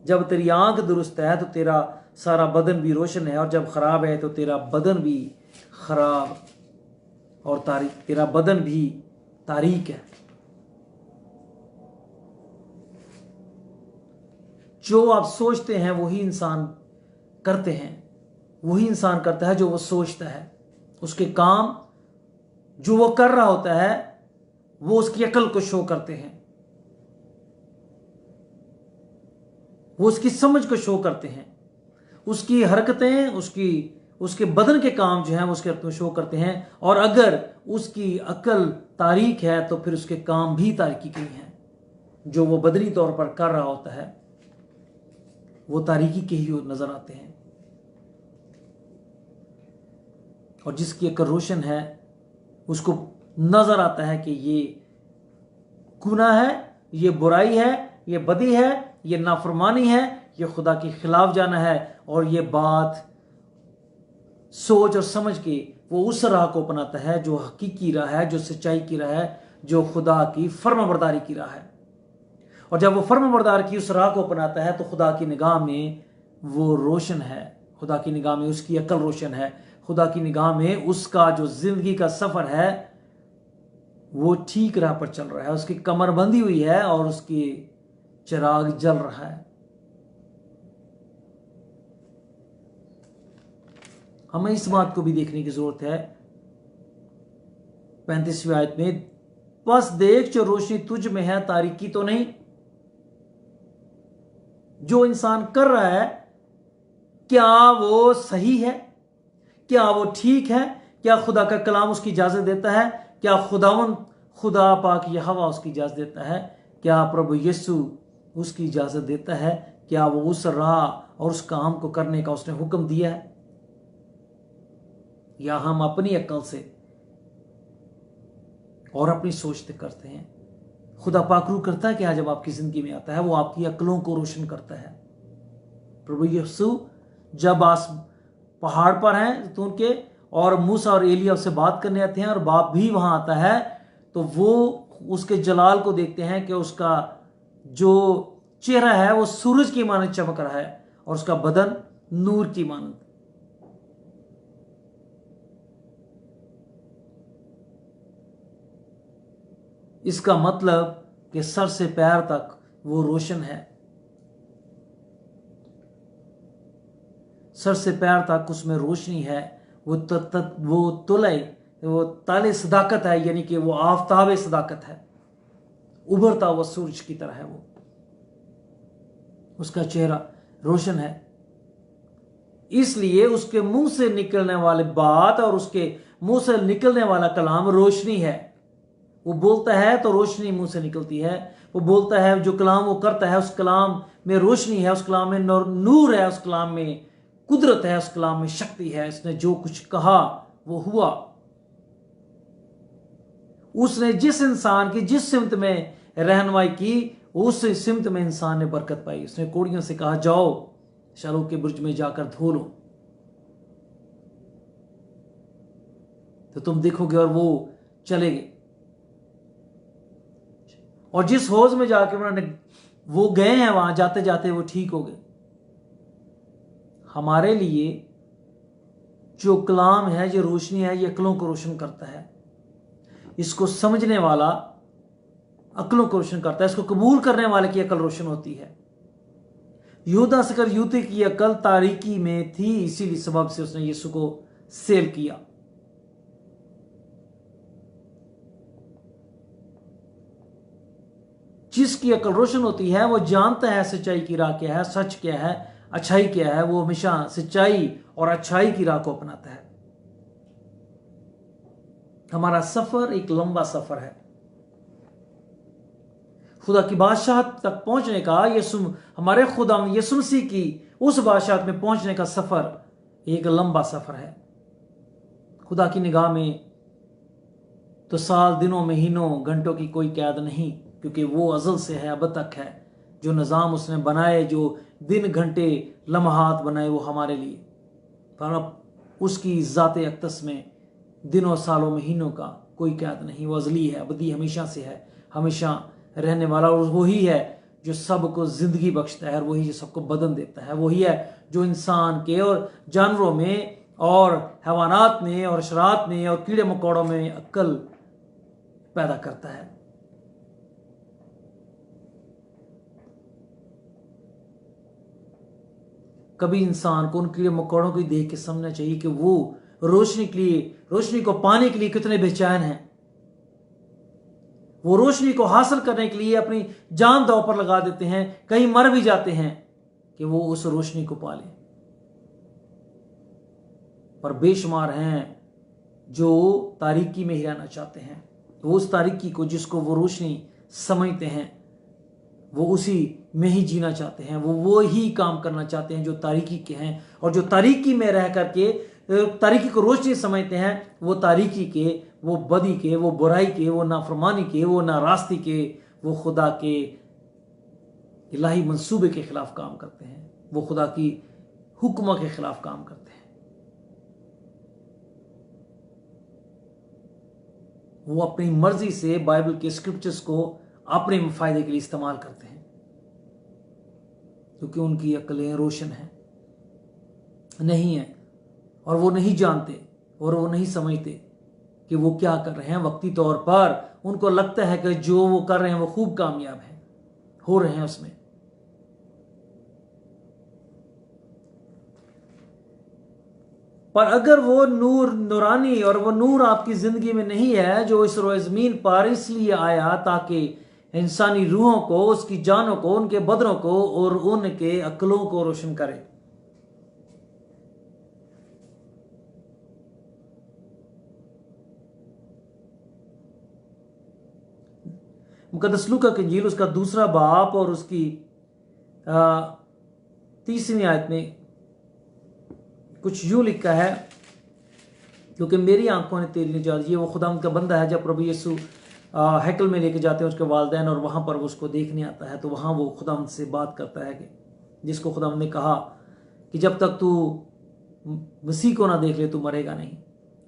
[SPEAKER 1] जब तेरी आंख दुरुस्त है तो तेरा सारा बदन भी रोशन है, और जब खराब है तो तेरा बदन भी खराब और तारीक, तेरा बदन भी तारीक है। जो आप सोचते हैं वही इंसान करते हैं, वही इंसान करता है जो वो सोचता है। उसके काम जो वो कर रहा होता है वो उसकी अकल को शो करते हैं, वो उसकी समझ को शो करते हैं। उसकी हरकतें, उसके बदन के काम जो हैं वो उसके को शो करते हैं। और अगर उसकी अकल तारीक है तो फिर उसके काम भी तारीकी के हैं। जो वो बदनी तौर पर कर रहा होता है वो तारीकी के ही नजर आते हैं। और जिसकी अकल रोशन है उसको नजर आता है कि ये गुनाह है, ये बुराई है, ये बदी है, ये नाफरमानी है, ये खुदा के खिलाफ जाना है। और ये बात सोच और समझ के वो उस राह को अपनाता है जो हकीकी राह है, जो सच्चाई की राह है, जो खुदा की फर्माबरदारी की राह है। और जब वो फर्माबरदार की उस राह को अपनाता है तो खुदा की निगाह में वो रोशन है, खुदा की निगाह में उसकी अकल रोशन है, खुदा की निगाह में उसका जो जिंदगी का सफर है वो ठीक राह पर चल रहा है, उसकी कमर बंधी हुई है और उसकी चिराग जल रहा है। हमें इस बात को भी देखने की जरूरत है 35वीं आयत में, बस देख जो रोशनी तुझ में है, तारीकी तो नहीं। जो इंसान कर रहा है क्या वो सही है, क्या वो ठीक है, क्या खुदा का कलाम उसकी इजाजत देता है, क्या खुदा पाक यहोवा उसकी इजाजत देता है, क्या प्रभु यीशु उसकी इजाजत देता है, क्या वो उस राह और उस काम को करने का उसने हुक्म दिया है, या हम अपनी अकल से और अपनी सोचते करते हैं। खुदा पाक रूह करता है कि जब आपकी जिंदगी में आता है वो आपकी अकलों को रोशन करता है। प्रभु यीशु जब पहाड़ पर हैं जैतून के और मूसा और एलिया उससे बात करने आते हैं और बाप भी वहां आता है, तो वो उसके जलाल को देखते हैं कि उसका जो चेहरा है वो सूरज की मानद चमक रहा है और उसका बदन नूर की मानद। इसका मतलब कि सर से पैर तक वो रोशन है, सर से पैर तक उसमें रोशनी है। वो ताले सदाकत है, यानी कि वो आफताब सदाकत है, उभरता हुआ सूरज की तरह है। वो उसका चेहरा रोशन है, इसलिए उसके मुंह से निकलने वाली बात और उसके मुंह से निकलने वाला कलाम रोशनी है। वो बोलता है तो रोशनी मुंह से निकलती है, वो बोलता है, जो कलाम वो करता है उस कलाम में रोशनी है, उस कलाम में नूर है, उस कलाम में कुदरत है, उस कलाम में शक्ति है। इसने जो कुछ कहा वो हुआ। उसने जिस इंसान की जिस सिमत में रहनुमाई की उस सिमत में इंसान ने बरकत पाई। उसने कोड़ियों से कहा जाओ शालों के बुर्ज में जाकर धो लो, तो तुम देखोगे, और वो चले गए। और जिस हौज में जाके उन्होंने वो गए हैं वहां जाते जाते वो ठीक हो गए। हमारे लिए जो कलाम है, ये रोशनी है, ये अकलों को रोशन करता है। इसको समझने वाला अक्लों को रोशन करता है, इसको कबूल करने वाले की अकल रोशन होती है। यहूदा इस्करियोती की अकल तारीकी में थी, इसीलिए सबब से उसने यीशु को सेल किया। जिसकी अकल रोशन होती है वो जानता है सच्चाई की राह क्या है, सच क्या है, अच्छाई क्या है। वो हमेशा सच्चाई और अच्छाई की राह को अपनाता है। हमारा सफर एक लंबा सफर है। खुदा की बादशाह तक पहुंचने का, हमारे खुदा यीशु मसीह की उस बादशाह में पहुंचने का सफर एक लंबा सफर है। खुदा की निगाह में तो साल, दिनों, महीनों, घंटों की कोई कैद नहीं, क्योंकि वो अज़ल से है, अब तक है। जो निज़ाम उसने बनाए, जो दिन, घंटे, लम्हात बनाए, वो हमारे लिए। पर अब उसकी ज़ाते अक़दस में दिनों, सालों, महीनों का कोई कैद नहीं। वो अज़ली है, अबदी, हमेशा से है, हमेशा रहने वाला। और वही है जो सबको ज़िंदगी बख्शता है, और वही जो सबको बदन देता है। वही है जो इंसान के और जानवरों में और हैवानात में और शरात में और कीड़े मकोड़ों में अक्ल पैदा करता है। कभी इंसान को उन कीड़े मकोड़ों को देख के समझना चाहिए कि वो रोशनी को पाने के लिए कितने बेचैन हैं। वो रोशनी को हासिल करने के लिए अपनी जान दांव पर लगा देते हैं, कहीं मर भी जाते हैं कि वो उस रोशनी को पाले। पर बेशुमार हैं जो तारीकी में ही रहना चाहते हैं। वो उस तारीकी को, जिसको वो रोशनी समझते हैं, वो उसी में ही जीना चाहते हैं। वो ही काम करना चाहते हैं जो तारीकी के हैं। और जो तारीकी में रह करके तारीकी को रोशनी समझते हैं, वो तारीकी के, वो बदी के, वो बुराई के, वो नाफरमानी के, वो नारास्ती के, वो खुदा के इलाही मंसूबे के खिलाफ काम करते हैं। वो खुदा की हुक्म के खिलाफ काम करते हैं। वो अपनी मर्जी से बाइबल के स्क्रिप्चर्स को अपने फायदे के लिए इस्तेमाल करते हैं, क्योंकि उनकी अक्लें रोशन हैं नहीं है, और वो नहीं जानते और वो नहीं समझते कि वो क्या कर रहे हैं। वक्ती तौर पर उनको लगता है कि जो वो कर रहे हैं वो खूब कामयाब है, हो रहे हैं उसमें। पर अगर वो नूर नूरानी और वो नूर आपकी जिंदगी में नहीं है, जो इस रोए ज़मीन पर इसलिए आया ताकि इंसानी रूहों को, उसकी जानों को, उनके बदनों को और उनके अक्लों को रोशन करे। मुकद्दस लूका की इंजील उसका 2 बाब और उसकी 3वीं आयत में कुछ यूं लिखा है, क्योंकि मेरी आंखों ने तेरी निजात। ये वो खुदा का बंदा है, जब प्रभु यीशु हैकल में लेके जाते हैं उसके वालिदैन, और वहाँ पर वो उसको देखने आता है, तो वहाँ वो खुदा से बात करता है, कि जिसको खुदा ने कहा कि जब तक तू मसीह को ना देख ले तू मरेगा नहीं।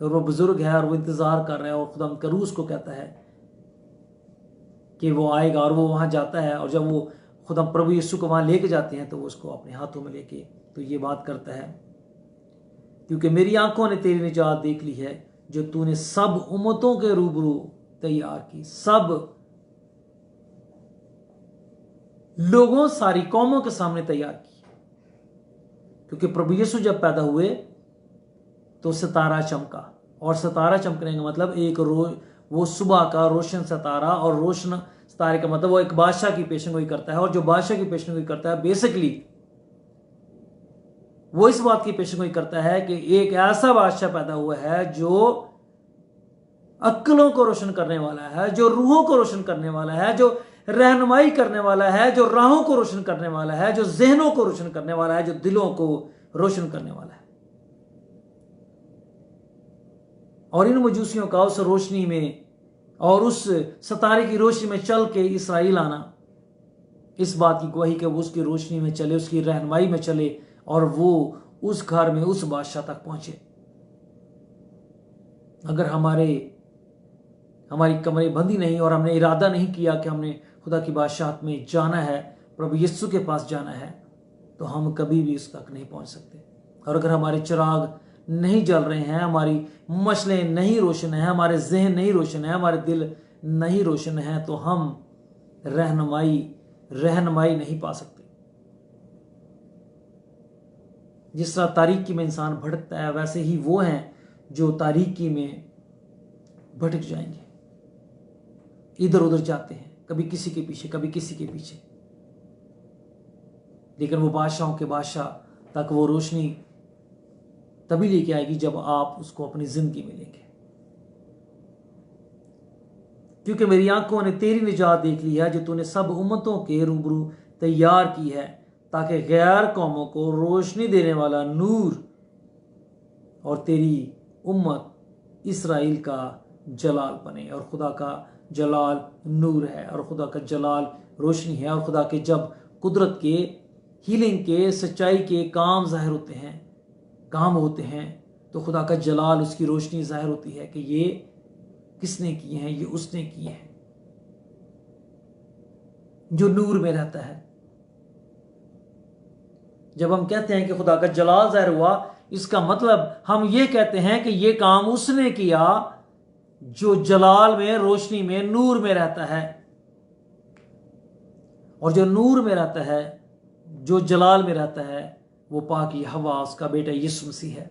[SPEAKER 1] और वो बुजुर्ग है और वो इंतज़ार कर रहा है, और खुदा का रूह उसको कहता है कि वो आएगा, और वो वहाँ जाता है। और जब वो खुदा प्रभु यीशु को वहाँ लेके जाते हैं, तो वो उसको अपने हाथों में लेके तो ये बात करता है, क्योंकि मेरी आंखों ने तेरी निजात देख ली है, जो तूने सब उम्मतों के रूबरू तैयार की। सब लोगों, सारी कौमों के सामने तैयार की। क्योंकि प्रभु यीशु जब पैदा हुए तो सितारा चमका, और सितारा चमकने का मतलब एक वो सुबह का रोशन सितारा, और रोशन सितारे का मतलब वो एक बादशाह की पेशेंगोई करता है। और जो बादशाह की पेशेंगोई करता है, बेसिकली वो इस बात की पेशेंगोई करता है कि एक ऐसा बादशाह पैदा हुआ है जो अक्लों को रोशन करने वाला है, जो रूहों को रोशन करने वाला है, जो रहनुमाई करने वाला है, जो राहों को रोशन करने वाला है, जो जहनों को रोशन करने वाला है, जो दिलों को रोशन करने वाला है। और इन मजूसियों का उस रोशनी में और उस सितारे की रोशनी में चल के इसराइल आना, इस बात की गवाही कि वो उसकी रोशनी में चले, उसकी रहनुमाई में चले, और वो उस घर में, उस बादशाह तक पहुंचे। अगर हमारी कमरे बंदी नहीं, और हमने इरादा नहीं किया कि हमने खुदा की बादशाहत में जाना है, प्रभु यीशु के पास जाना है, तो हम कभी भी उस तक नहीं पहुंच सकते। और अगर हमारे चिराग नहीं जल रहे हैं, हमारी मशलें नहीं रोशन हैं, हमारे जहन नहीं रोशन है, हमारे दिल नहीं रोशन हैं, तो हम रहनुमाई नहीं पा सकते। जिस तरह तारीकी में इंसान भटकता है, वैसे ही वो हैं जो तारीकी में भटक जाएंगे, इधर उधर जाते हैं, कभी किसी के पीछे कभी किसी के पीछे। लेकिन वो बादशाहों के बादशाह तक वो रोशनी तभी लेके आएगी जब आप उसको अपनी जिंदगी में लेंगे। क्योंकि मेरी आंखों ने तेरी निजात देख ली है, जो तूने सब उम्मतों के रूबरू तैयार की है, ताकि गैर कौमों को रोशनी देने वाला नूर और तेरी उम्मत इसराइल का जलाल बने। और खुदा का जलाल नूर है, और खुदा का जलाल रोशनी है, और खुदा के जब कुदरत के, हीलिंग के, सच्चाई के काम जाहिर होते हैं, काम होते हैं, तो खुदा का जलाल, उसकी रोशनी जाहिर होती है कि ये किसने किए हैं, ये उसने किए हैं, जो नूर में रहता है। जब हम कहते हैं कि खुदा का जलाल जाहिर हुआ, इसका मतलब हम ये कहते हैं कि ये काम उसने किया जो जलाल में, रोशनी में, नूर में रहता है। और जो नूर में रहता है, जो जलाल में रहता है, वो पाकी हवा, उसका बेटा यीशु मसीह है।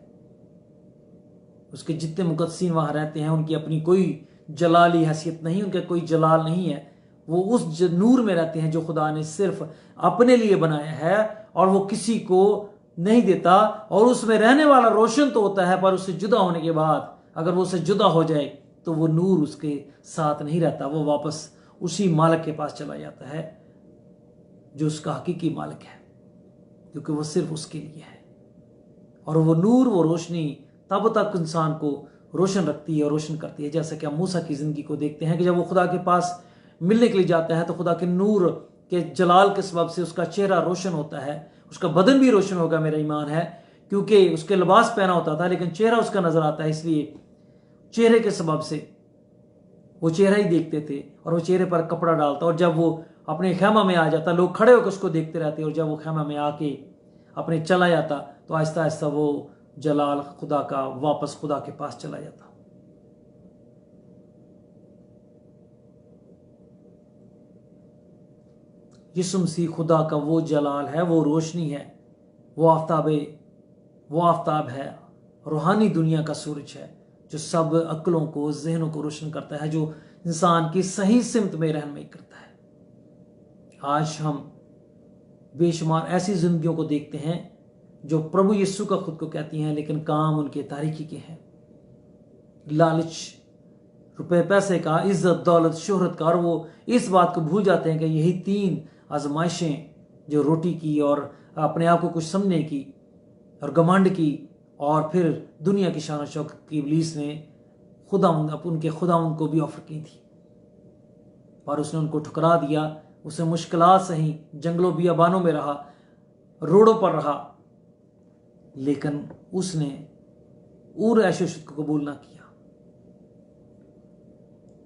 [SPEAKER 1] उसके जितने मुकद्दसीन वहां रहते हैं, उनकी अपनी कोई जलाली हैसियत नहीं, उनका कोई जलाल नहीं है। वो उस नूर में रहते हैं जो खुदा ने सिर्फ अपने लिए बनाया है, और वो किसी को नहीं देता। और उसमें रहने वाला रोशन तो होता है, पर उससे जुदा होने के बाद अगर वो उससे जुदा हो जाए तो वो नूर उसके साथ नहीं रहता, वो वापस उसी मालिक के पास चला जाता है जो उसका हकीकी मालिक है, क्योंकि वो सिर्फ उसके लिए है। और वो नूर, वो रोशनी तब तक इंसान को रोशन रखती है और रोशन करती है, जैसा कि हम मूसा की जिंदगी को देखते हैं कि जब वो खुदा के पास मिलने के लिए जाता है तो खुदा के नूर के जलाल के सबब से उसका चेहरा रोशन होता है, उसका बदन भी रोशन होगा, मेरा ईमान है, क्योंकि उसके लिबास पहना होता था लेकिन चेहरा उसका नजर आता है, इसलिए चेहरे के सबब से वो चेहरा ही देखते थे और वो चेहरे पर कपड़ा डालता। और जब वो अपने खैमा में आ जाता, लोग खड़े होकर उसको देखते रहते, और जब वो खैमा में आके अपने चला जाता तो आहिस्ता आहिस्ता वो जलाल खुदा का वापस खुदा के पास चला जाता। यीशु मसीह खुदा का वो जलाल है, वो रोशनी है, वो आफताब है, रूहानी दुनिया का सूरज है, जो सब अक्लों को, जहनों को रोशन करता है, जो इंसान की सही सिमत में रहनुमाई करता है। आज हम बेशुमार ऐसी जिंदगियों को देखते हैं जो प्रभु यीशु का खुद को कहती हैं, लेकिन काम उनके तारीकी के हैं। लालच, रुपए पैसे का, इज्जत दौलत, शोहरत का, और वो इस बात को भूल जाते हैं कि यही 3 आजमाइशें, जो रोटी की और अपने आप को कुछ समझने की और घमंड की और फिर दुनिया की शान शौकत की, इब्लीस ने उनके खुदावंद को भी ऑफर की थी, पर उसने उनको ठुकरा दिया। उसे मुश्किलात सही, जंगलों बियाबानों में रहा, रोडों पर रहा, लेकिन उसने उर ऐशोशत को कबूल ना किया।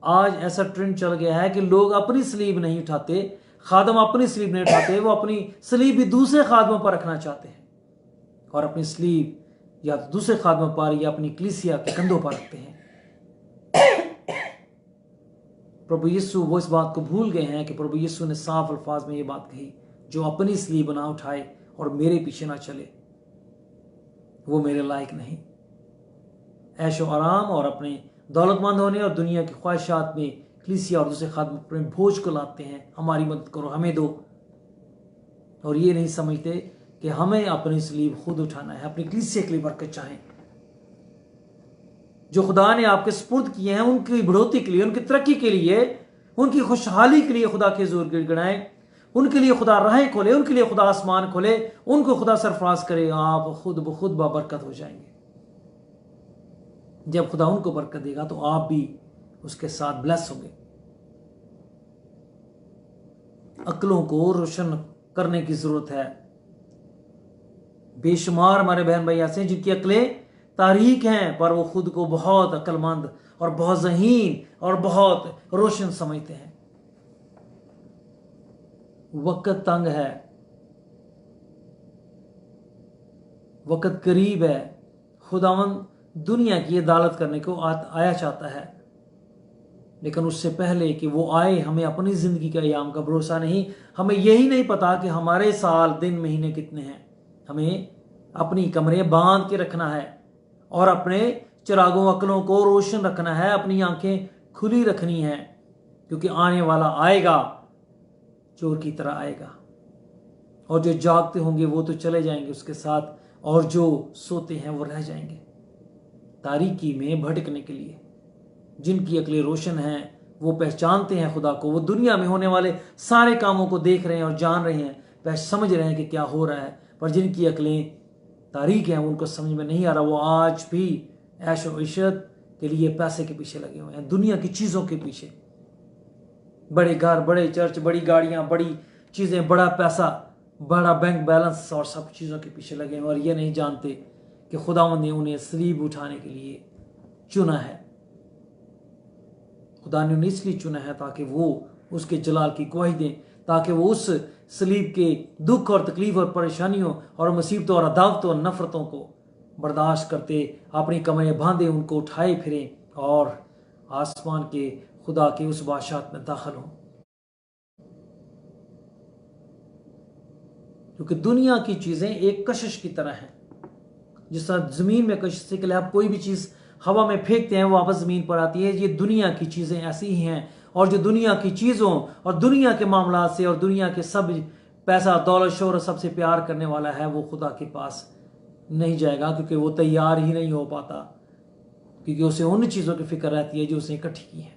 [SPEAKER 1] आज ऐसा ट्रेंड चल गया है कि लोग अपनी सलीब नहीं उठाते, खादम अपनी सलीब नहीं उठाते, वो अपनी सलीब भी दूसरे खादमों पर रखना चाहते हैं, और अपनी सलीब या दूसरे खादमों पर या अपनी कलीसिया के कंधों पर रखते हैं। प्रभु यीशु वो इस बात को भूल गए हैं कि प्रभु यीशु ने साफ अल्फाज में ये बात कही, जो अपनी सलीब ना उठाए और मेरे पीछे ना चले, वो मेरे लायक नहीं। ऐशो आराम और अपने दौलतमंद होने और दुनिया की ख्वाहिशात में कलीसिया और दूसरे खादम अपने बोझ को लाते हैं, हमारी मदद करो, हमें दो, और ये नहीं समझते कि हमें अपनी सलीब खुद उठाना है, अपनी कलीसिया के लिए बरकत चाहें। जो खुदा ने आपके सुपुर्द किए हैं, उनकी बढ़ोतरी के लिए, उनकी तरक्की के लिए, उनकी खुशहाली के लिए खुदा के जोर गिड़गिड़ाएं, उनके लिए खुदा राहें खोले, उनके लिए खुदा आसमान खोले, उनको खुदा सरफराज करे, आप खुद ब खुद बाबरकत हो जाएंगे। जब खुदा उनको बरकत देगा तो आप भी उसके साथ ब्लेस होंगे। अक्लों को रोशन करने की जरूरत है। बेशुमार हमारे बहन भाई ऐसे हैं जिनकी अक्लें तारीक हैं, पर वो खुद को बहुत अक्लमंद और बहुत ज़हीन और बहुत रोशन समझते हैं। वक्त तंग है, वक्त करीब है, खुदावंद दुनिया की अदालत करने को आया चाहता है, लेकिन उससे पहले कि वो आए हमें अपनी ज़िंदगी के अयाम का भरोसा नहीं। हमें यही नहीं पता कि हमारे साल दिन महीने कितने हैं। हमें अपनी कमरे बांध के रखना है और अपने चिरागों अक्लों को रोशन रखना है, अपनी आंखें खुली रखनी है, क्योंकि आने वाला आएगा, चोर की तरह आएगा। और जो जागते होंगे वो तो चले जाएंगे उसके साथ, और जो सोते हैं वो रह जाएंगे तारीकी में भटकने के लिए। जिनकी अक्लें रोशन हैं वो पहचानते हैं खुदा को, वो दुनिया में होने वाले सारे कामों को देख रहे हैं और जान रहे हैं, समझ रहे हैं कि क्या हो रहा है। पर जिनकी अक्लें तारीक हैं, उनको समझ में नहीं आ रहा, वो आज भी ऐश और इशरत के लिए पैसे के पीछे लगे हुए हैं, दुनिया की चीज़ों के पीछे। बड़े घर, बड़े चर्च, बड़ी गाड़ियाँ, बड़ी चीज़ें, बड़ा पैसा, बड़ा बैंक बैलेंस और सब चीज़ों के पीछे लगे हैं, और ये नहीं जानते कि खुदावंद ने उन्हें सलीब उठाने के लिए चुना है। खुदा ने उन्हें इसलिए चुना है ताकि वो उसके जलाल की गवाही दें, ताकि वो उस सलीब के दुख और तकलीफ और परेशानियों और मुसीबतों और अदावतों और नफरतों को बर्दाश्त करते अपनी कमरें बांधे उनको उठाए फिरें और आसमान के खुदा के उस बादशाहत में दाखिल हों। क्योंकि दुनिया की चीज़ें एक कशिश की तरह हैं। जिस तरह ज़मीन में कशिश के लिए आप कोई भी चीज़ हवा में फेंकते हैं वो वापस ज़मीन पर आती है, ये दुनिया की चीज़ें ऐसी ही हैं। और जो दुनिया की चीज़ों और दुनिया के मामला से और दुनिया के सब पैसा दौलत शोहरत सबसे प्यार करने वाला है, वो खुदा के पास नहीं जाएगा, क्योंकि वो तैयार ही नहीं हो पाता, क्योंकि उसे उन चीज़ों की फिक्र रहती है जो उसने इकट्ठी की है।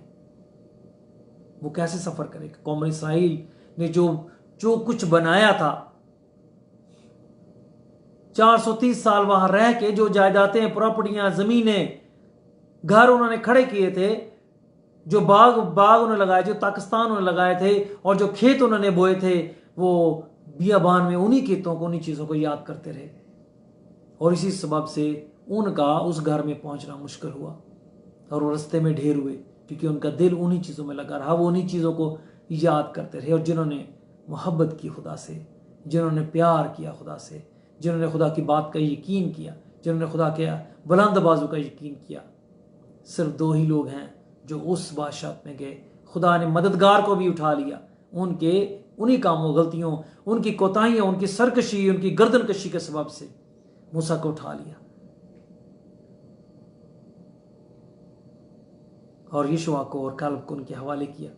[SPEAKER 1] वो कैसे सफ़र करेगा? कौम इसराइल ने जो कुछ बनाया था, 430 साल वहां रह के जो जायदादें, प्रॉपर्टियां, ज़मीनें, घर उन्होंने खड़े किए थे, जो बाग उन्होंने लगाए, जो पाकिस्तान उन्होंने लगाए थे, और जो खेत उन्होंने बोए थे, वो बियाबान में उन्हीं खेतों को, उन्हीं चीज़ों को याद करते रहे। और इसी सबब से उनका उस घर में पहुंचना मुश्किल हुआ और वो रास्ते में ढेर हुए, क्योंकि उनका दिल उन्हीं चीज़ों में लगा रहा। वो उन्हीं चीज़ों को याद करते रहे। और जिन्होंने मोहब्बत की खुदा से, जिन्होंने प्यार किया खुदा से, जिन्होंने खुदा की बात का यकीन किया, जिन्होंने खुदा के बुलंद बाजू का यकीन किया, सिर्फ 2 ही लोग हैं जो उस बादशाह में गए। खुदा ने मददगार को भी उठा लिया, उनके उन्हीं कामों, गलतियों, उनकी कोताहियों, उनकी सरकशी, उनकी गर्दनकशी के सबब से मूसा को उठा लिया और यीशुआ को और कालब को उनके हवाले किया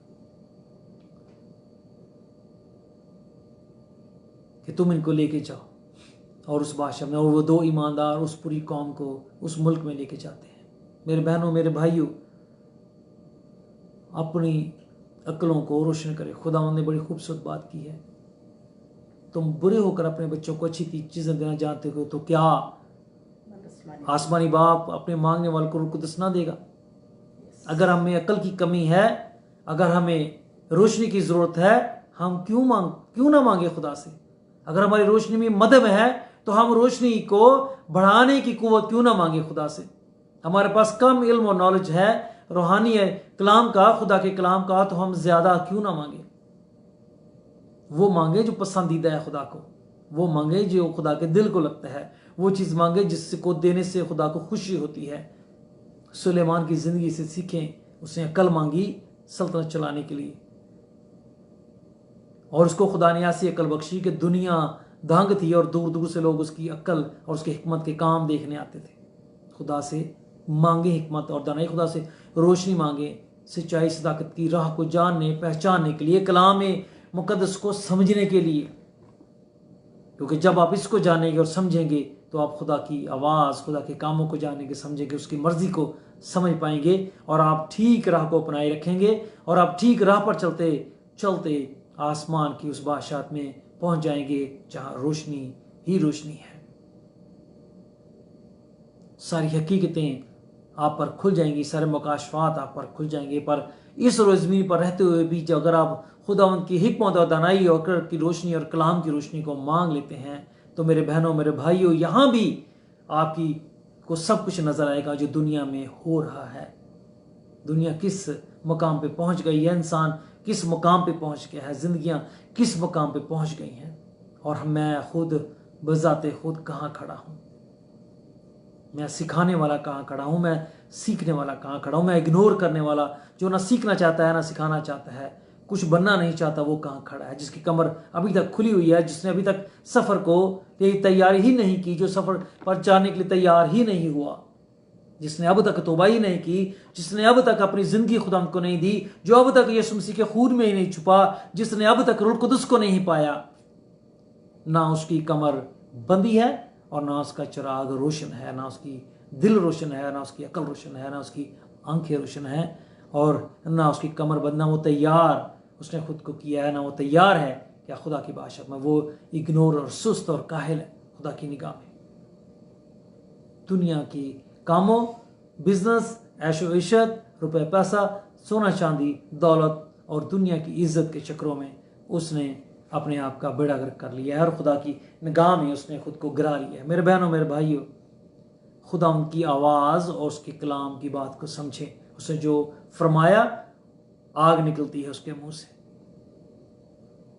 [SPEAKER 1] कि तुम इनको लेके जाओ। और उस बादशाह में, और वो 2 ईमानदार उस पूरी कौम को उस मुल्क में लेके जाते हैं। मेरे बहनों, मेरे भाइयों, अपनी अक्लों को रोशन करें। खुदा ने बड़ी खूबसूरत बात की है, तुम बुरे होकर अपने बच्चों को अच्छी चीज़ें देना जानते हो, तो क्या आसमानी बाप अपने मांगने वाले को रुकुदस ना देगा? अगर हमें अकल की कमी है, अगर हमें रोशनी की ज़रूरत है, हम क्यों ना मांगे खुदा से? अगर हमारी रोशनी में मदद है तो हम रोशनी को बढ़ाने की कुव्वत क्यों ना मांगे खुदा से? हमारे पास कम इल्म और नॉलेज है रूहानी कलाम का, खुदा के कलाम का, तो हम ज़्यादा क्यों ना मांगे? वो मांगे जो पसंदीदा है खुदा को, वो मांगे जो खुदा के दिल को लगता है, वो चीज़ मांगे जिसको देने से खुदा को खुशी होती है। सुलेमान की ज़िंदगी से सीखें, उसने अकल मांगी सल्तनत चलाने के लिए, और उसको खुदा ने ऐसी अकल बख्शी कि दुनिया दंग थी और दूर दूर से लोग उसकी अकल और उसकी हिकमत के काम देखने आते थे। खुदा से मांगे हिकमत और दानाई, खुदा से रोशनी मांगे, सच्चाई सदाकत की राह को जानने पहचानने के लिए, कलाम मुकद्दस को समझने के लिए। क्योंकि जब आप इसको जानेंगे और समझेंगे तो आप खुदा की आवाज़, खुदा के कामों को जानेंगे, समझेंगे, उसकी मर्जी को समझ पाएंगे, और आप ठीक राह को अपनाए रखेंगे, और आप ठीक राह पर चलते चलते आसमान की उस बादशाहत में पहुंच जाएंगे जहां रोशनी ही रोशनी है। सारी हकीकतें आप पर खुल जाएंगी, सारे मुकाशफात आप पर खुल जाएंगे। पर इस रोज़मीन पर रहते हुए भी अगर आप खुदावंद की हिकमत और दानाई और की रोशनी और कलाम की रोशनी को मांग लेते हैं, तो मेरे बहनों, मेरे भाइयों, यहाँ भी आपकी को सब कुछ नजर आएगा जो दुनिया में हो रहा है। दुनिया किस मकाम पे पहुंच गई है, इंसान किस मकाम पे पहुंच गया है, जिंदगियां किस मकाम पे पहुंच गई हैं, और मैं खुद बजाते खुद कहाँ खड़ा हूं। मैं सिखाने वाला कहाँ खड़ा हूँ, मैं सीखने वाला कहाँ खड़ा हूँ, मैं इग्नोर करने वाला जो ना सीखना चाहता है ना सिखाना चाहता है, कुछ बनना नहीं चाहता, वो कहाँ खड़ा है। जिसकी कमर अभी तक खुली हुई है, जिसने अभी तक सफ़र को तैयारी ही नहीं की, जो सफ़र पर जाने के लिए तैयार ही नहीं हुआ, जिसने अब तक तौबा ही नहीं की, जिसने अब तक अपनी ज़िंदगी खुदा को नहीं दी, जो अब तक यीशु मसीह के खून में ही नहीं छुपा, जिसने अब तक रूह कुदस को नहीं पाया, ना उसकी कमर बंदी है और ना उसका चिराग रोशन है, ना उसकी दिल रोशन है, ना उसकी अकल रोशन है, ना उसकी आंखें रोशन है, और ना उसकी कमर बंद, ना वो तैयार उसने खुद को किया है, ना वो तैयार है क्या खुदा की भाषा में वो इग्नोर और सुस्त और काहिल है खुदा की निगाह में। दुनिया की कामों, बिजनेस, ऐशो इशत, रुपए पैसा, सोना चांदी, दौलत और दुनिया की इज्जत के चक्रों में उसने अपने आप का बेड़ा गर्क कर लिया है और खुदा की निगाह में उसने खुद को गिरा लिया है। मेरे बहनों, मेरे भाइयों, खुदा उनकी आवाज़ और उसके कलाम की बात को समझें। उसने जो फरमाया, आग निकलती है उसके मुंह से।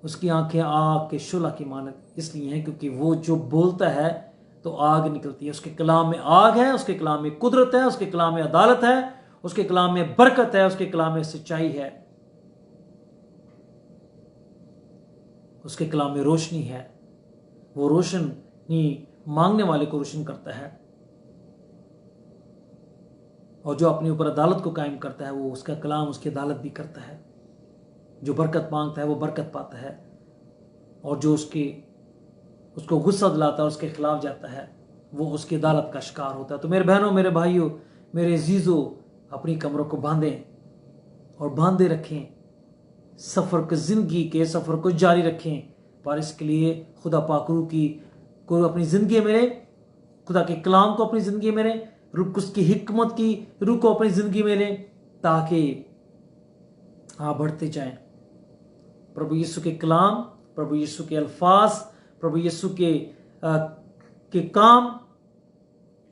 [SPEAKER 1] उसकी आंखें आग के शुला की मानत इसलिए हैं क्योंकि वो जो बोलता है तो आग निकलती है। उसके कलाम में आग है, उसके कलाम में कुदरत है, उसके कलाम में अदालत है, उसके कलाम में बरकत है, उसके कलाम में सच्चाई है, उसके कलाम में रोशनी है। वो रोशनी मांगने वाले को रोशन करता है, और जो अपने ऊपर अदालत को कायम करता है वो उसका कलाम उसकी अदालत भी करता है। जो बरकत मांगता है वो बरकत पाता है, और जो उसको गुस्सा दिलाता है, उसके खिलाफ जाता है, वो उसकी अदालत का शिकार होता है। तो मेरे बहनों, मेरे भाइयों, मेरे अजीजों, अपनी कमरों को बांधें और बांधे रखें, सफ़र के ज़िंदगी के सफ़र को जारी रखें। पर इसके लिए खुदा पाकरू की को अपनी ज़िंदगी में ले, खुदा के कलाम को अपनी ज़िंदगी में ले, रुक उसकी हिकमत की रूह को अपनी ज़िंदगी में ले, ताकि आप बढ़ते जाएं। प्रभु यीशु के कलाम, प्रभु यीशु के अल्फाज, प्रभु यीशु के काम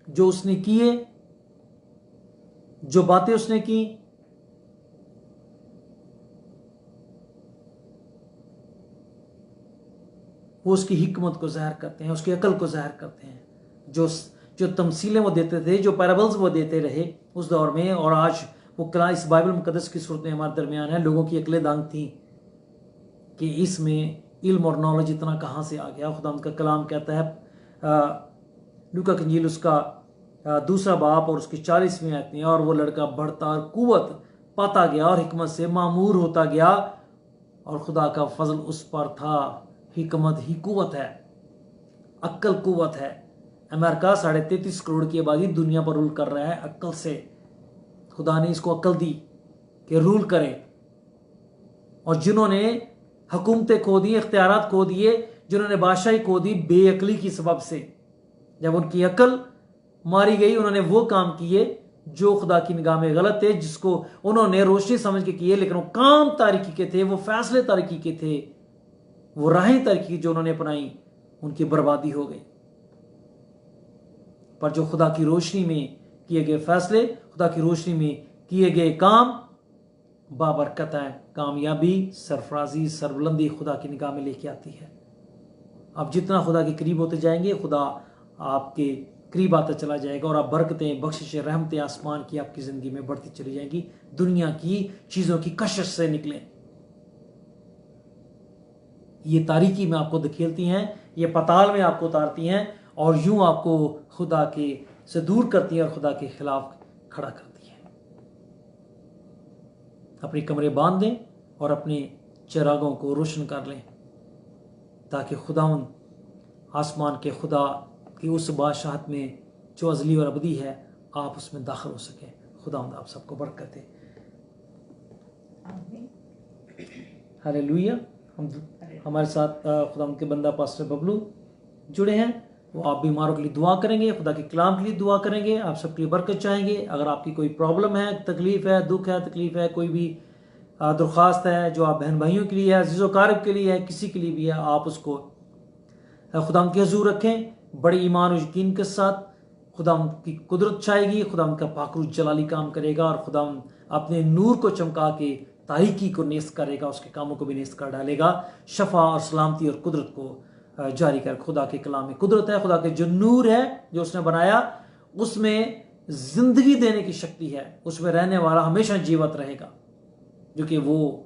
[SPEAKER 1] जो उसने किए, जो बातें उसने की, वो उसकी हिकमत को ज़ाहिर करते हैं, उसकी अकल को ज़ाहिर करते हैं। जो तमसीलें वो देते थे, जो पैराबल्स वो देते रहे उस दौर में, और आज वो कला इस बाइबल मुकद्दस की सूरत में हमारे दरमियान है। लोगों की अकलें दांग थी कि इसमें इल्म और नॉलेज इतना कहाँ से आ गया। खुदा उनका कलाम कहता है, लूका की इंजील उसका 2 बाब और उसकी 40वीं आयत में, और वो लड़का बढ़ता और कुव्वत पाता गया और हिकमत से मामूर होता गया, और खुदा का फजल उस पर था। हिकमत ही कुव्वत है, अक्ल कुव्वत है। अमेरिका 33.5 करोड़ की आबादी दुनिया पर रूल कर रहा है अक्ल से। खुदा ने इसको अक्ल दी कि रूल करे, और जिन्होंने हुकूमतें खो दी, इख्तियारात खो दिए, जिन्होंने बादशाही खो दी बेअकली की सबब से, जब उनकी अकल मारी गई, उन्होंने वो काम किए जो खुदा की निगाह में गलत थे, जिसको उन्होंने रोशनी समझ के किए, लेकिन वो काम तारीकी के थे, वो फैसले तारीकी के थे, वो राहें तारीकी जो उन्होंने अपनाई, उनकी बर्बादी हो गई। पर जो खुदा की रोशनी में किए गए फैसले, खुदा की रोशनी में किए गए काम बाबरकत है। कामयाबी, सरफराजी, सरबुलंदी खुदा की निगाह में लेके आती है। आप जितना खुदा के करीब होते जाएंगे, खुदा आपके करीब आता चला जाएगा, और आप बरकतें, बख्शिशें, रहमतें आसमान की आपकी ज़िंदगी में बढ़ती चली जाएंगी। दुनिया की चीज़ों की कशिश से निकलें। ये तारीकी में आपको धकेलती हैं, ये पताल में आपको उतारती हैं, और यूं आपको खुदा के से दूर करती हैं और खुदा के खिलाफ खड़ा करती हैं। अपनी कमरे बांध दें और अपने चिरागों को रोशन कर लें, ताकि खुदावंद आसमान के खुदा की उस बादशाहत में जो अज़ली और अबदी है, आप उसमें दाखिल हो सकें। खुदावंद आप सबको बरकत दे। हालेलुया। हमारे साथ खुदावंद के बंदा पास्टर बबलू जुड़े हैं। वो आप बीमारों के लिए दुआ करेंगे, खुदा के कलाम के लिए दुआ करेंगे, आप सबके लिए बरकत चाहेंगे। अगर आपकी कोई प्रॉब्लम है, तकलीफ़ है, दुख है, तकलीफ़ है, कोई भी दरख्वास्त है जो आप बहन भाइयों के लिए है, अज़ीज़ व क़ारिब के लिए है, किसी के लिए भी है, आप उसको खुदावंद के हुज़ूर रखें बड़े ईमान और यकीन के साथ। खुदावंद की कुदरत छाएगी, खुदावंद का पाकरू जलाली काम करेगा, और खुदावंद अपने नूर को चमका के तारीकी को नेस्त करेगा, उसके कामों को भी नेस्त कर डालेगा। शफा और सलामती और कुदरत को जारी कर। खुदा के कलाम में कुदरत है, खुदा के जो नूर है जो उसने बनाया, उसमें जिंदगी देने की शक्ति है, उसमें रहने वाला हमेशा जीवित रहेगा, जो कि वो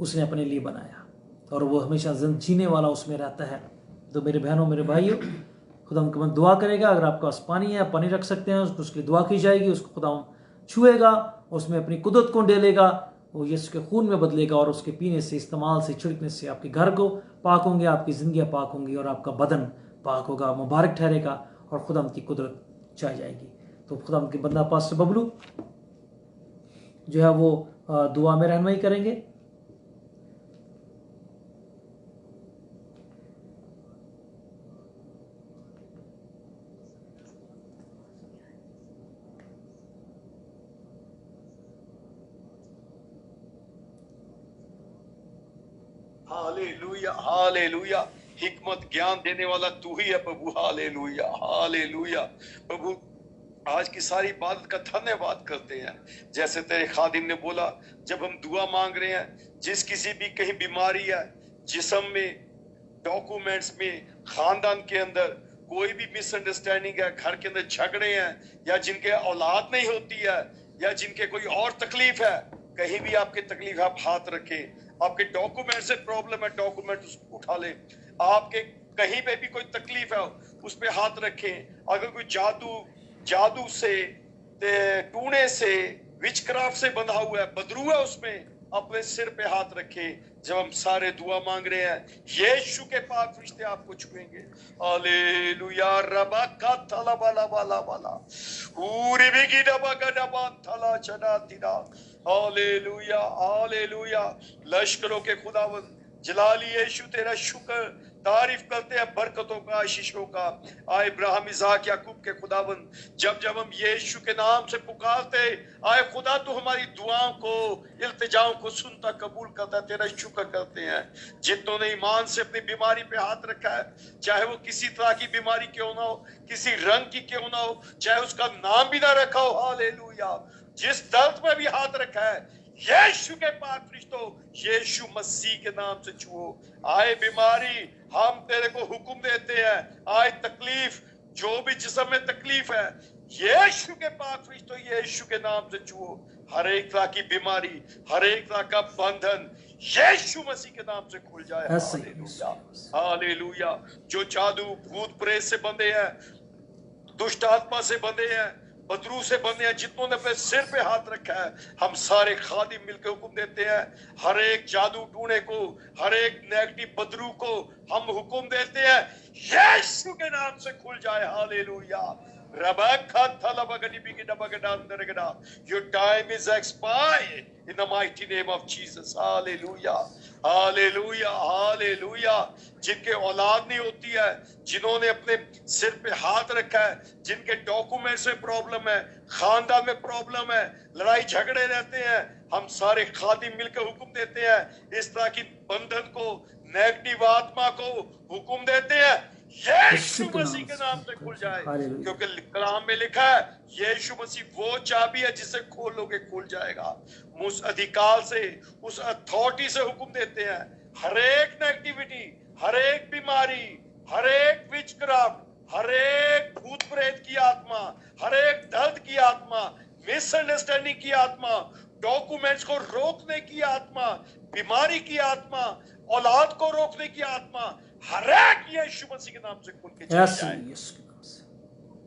[SPEAKER 1] उसने अपने लिए बनाया, और वो हमेशा जीने वाला उसमें रहता है। तो मेरे बहनों, मेरे भाइयों, खुदा हम दुआ करेगा। अगर आपके पास पानी है, पानी रख सकते हैं, उसकी दुआ की जाएगी, उसको खुदा छुएगा, उसमें अपनी कुदरत को डालेगा, वो यीशु के खून में बदलेगा, और उसके पीने से, इस्तेमाल से, छिड़कने से आपके घर को पाक होंगे, आपकी जिंदगियां पाक होंगी, और आपका बदन पाक होगा, मुबारक ठहरेगा, और खुदा की कुदरत चाह जाएगी। तो खुदा के बंदा पास्टर बबलू जो है वो दुआ में रहनुमाई करेंगे।
[SPEAKER 2] Hallelujah, hallelujah. हिकमत ज्ञान देने वाला तू ही है प्रभु। Hallelujah, hallelujah. प्रभु, आज की सारी इबादत का धन्यवाद करते हैं। जैसे तेरे खादिम ने बोला, जब हम दुआ मांग रहे हैं, जिस किसी भी कहीं बीमारी है, जिस्म में, डॉक्यूमेंट्स में, खानदान के अंदर कोई भी मिसअंडरस्टैंडिंग है, घर के अंदर झगड़े हैं, या जिनके औलाद नहीं होती है, या जिनके कोई और तकलीफ है, कहीं भी आपकी तकलीफ, आप हाथ रखें। आपके डॉक्यूमेंट से प्रॉब्लम है, डॉक्यूमेंट उठा ले। आपके कहीं पे भी कोई तकलीफ है, उस पे हाथ रखें। अगर कोई जादू से, टूने से, विचक्राफ्ट से बंधा हुआ है, बदरू है, उसमें अपने सिर पे हाथ रखे। जब हम सारे दुआ मांग रहे हैं, यीशु के पाक फरिश्ते आपको छुएंगे। हालेलुया। रबा का थला बाला बाला बाला पूरी बिगी डबा का डबा थला चढ़ा दिरा। Hallelujah, hallelujah. लश्करों के खुदावंद जलाली यीशु, तेरा शुक्र, तारीफ करते हैं बरकतों का, आशीषों का। आए इब्राहिम, इसाक, याकूब के खुदावंद, जब जब हम यीशु के नाम से पुकारते, आए खुदा तो हमारी दुआओं को, इल्तिजाओं को सुनता, कबूल करता। तेरा शुक्र करते हैं। जितनों ने ईमान से अपनी बीमारी पे हाथ रखा है, चाहे वो किसी तरह की बीमारी क्यों ना हो, किसी रंग की क्यों ना हो, चाहे उसका नाम भी ना रखा हो, हालेलुया, जिस दर्द में भी हाथ रखा है, यीशु के पाक फरिश्तों, यीशु मसीह के नाम से छुओ। आए बीमारी, हम तेरे को हुक्म देते हैं। आए तकलीफ, जो भी जिस्म में तकलीफ है, यीशु के पाक फरिश्तों, यीशु के नाम से छुओ। हर एक तरह की बीमारी, हर एक तरह का बंधन यीशु मसीह के नाम से खुल जाए। Hallelujah, hallelujah. जो जादू, भूत प्रेत से बंधे हैं, दुष्ट आत्मा से बंधे हैं, बदरू से बंधे हैं, जितनों ने अपने सिर पे हाथ रखा है, हम सारे खादिम मिलकर हुक्म देते हैं, हर एक जादू टूने को, हर एक नेगेटिव बदरू को हम हुक्म देते हैं, यीशु के नाम से खुल जाए। Hallelujah. Your time is expired in the mighty name of Jesus. Hallelujah, hallelujah, hallelujah. जिनके औलाद नहीं होती है, जिन्होंने अपने सिर पे हाथ रखा है, जिनके डॉक्यूमेंट्स में प्रॉब्लम है, खानदान में प्रॉब्लम है, लड़ाई झगड़े रहते हैं, हम सारे खादिम मिलकर हुक्म देते हैं, इस तरह की बंधन को, नेगेटिव आत्मा को हुक्म देते हैं, यीशु मसीह के नाम से खुल जाए। क्योंकि कलाम में लिखा है, यीशु मसीह वो चाबी है जिसे खोलोगे खुल जाएगा। उस अधिकार से, उस अथॉरिटी से हुक्म देते हैं, हर एक नेगेटिविटी, हर एक बीमारी, हर एक विचक्राफ्ट, हर एक भूत प्रेत की आत्मा, हर एक दर्द की आत्मा, मिसअंडरस्टैंडिंग की आत्मा, डॉक्यूमेंट्स को रोकने की आत्मा, बीमारी की आत्मा, औलाद को रोकने की आत्मा, हर एक यीशु मसीह के नाम से खुल के चली जाए।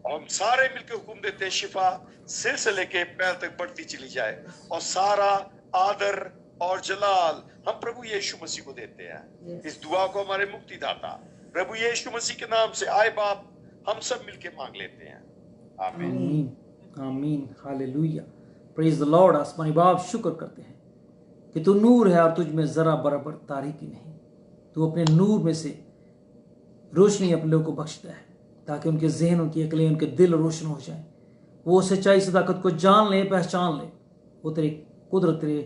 [SPEAKER 2] और हम सारे मिलकर हुक्म देते हैं, शिफा सिर से लेके पैर तक बढ़ती चली जाए, और सारा आदर और जलाल हम प्रभु यीशु मसीह को देते हैं। इस दुआ को हमारे मुक्तिदाता प्रभु यीशु मसीह के नाम से, आए बाप, हम सब मिलके मांग लेते हैं। आमीन,
[SPEAKER 1] आमीन, हालेलुया, प्रेज द लॉर्ड। आसमानी बाप, शुक्र करते हैं कि तू नूर है और तुझ में जरा बराबर तारीकी नहीं। तू अपने नूर में से रोशनी अपने लोगों को बख्शता है, ताकि उनके जहन, उनकी अकलें, उनके दिल रोशन हो जाए, वो सच्चाई सदाकत को जान ले, पहचान ले, वो तेरी कुदरत, तेरे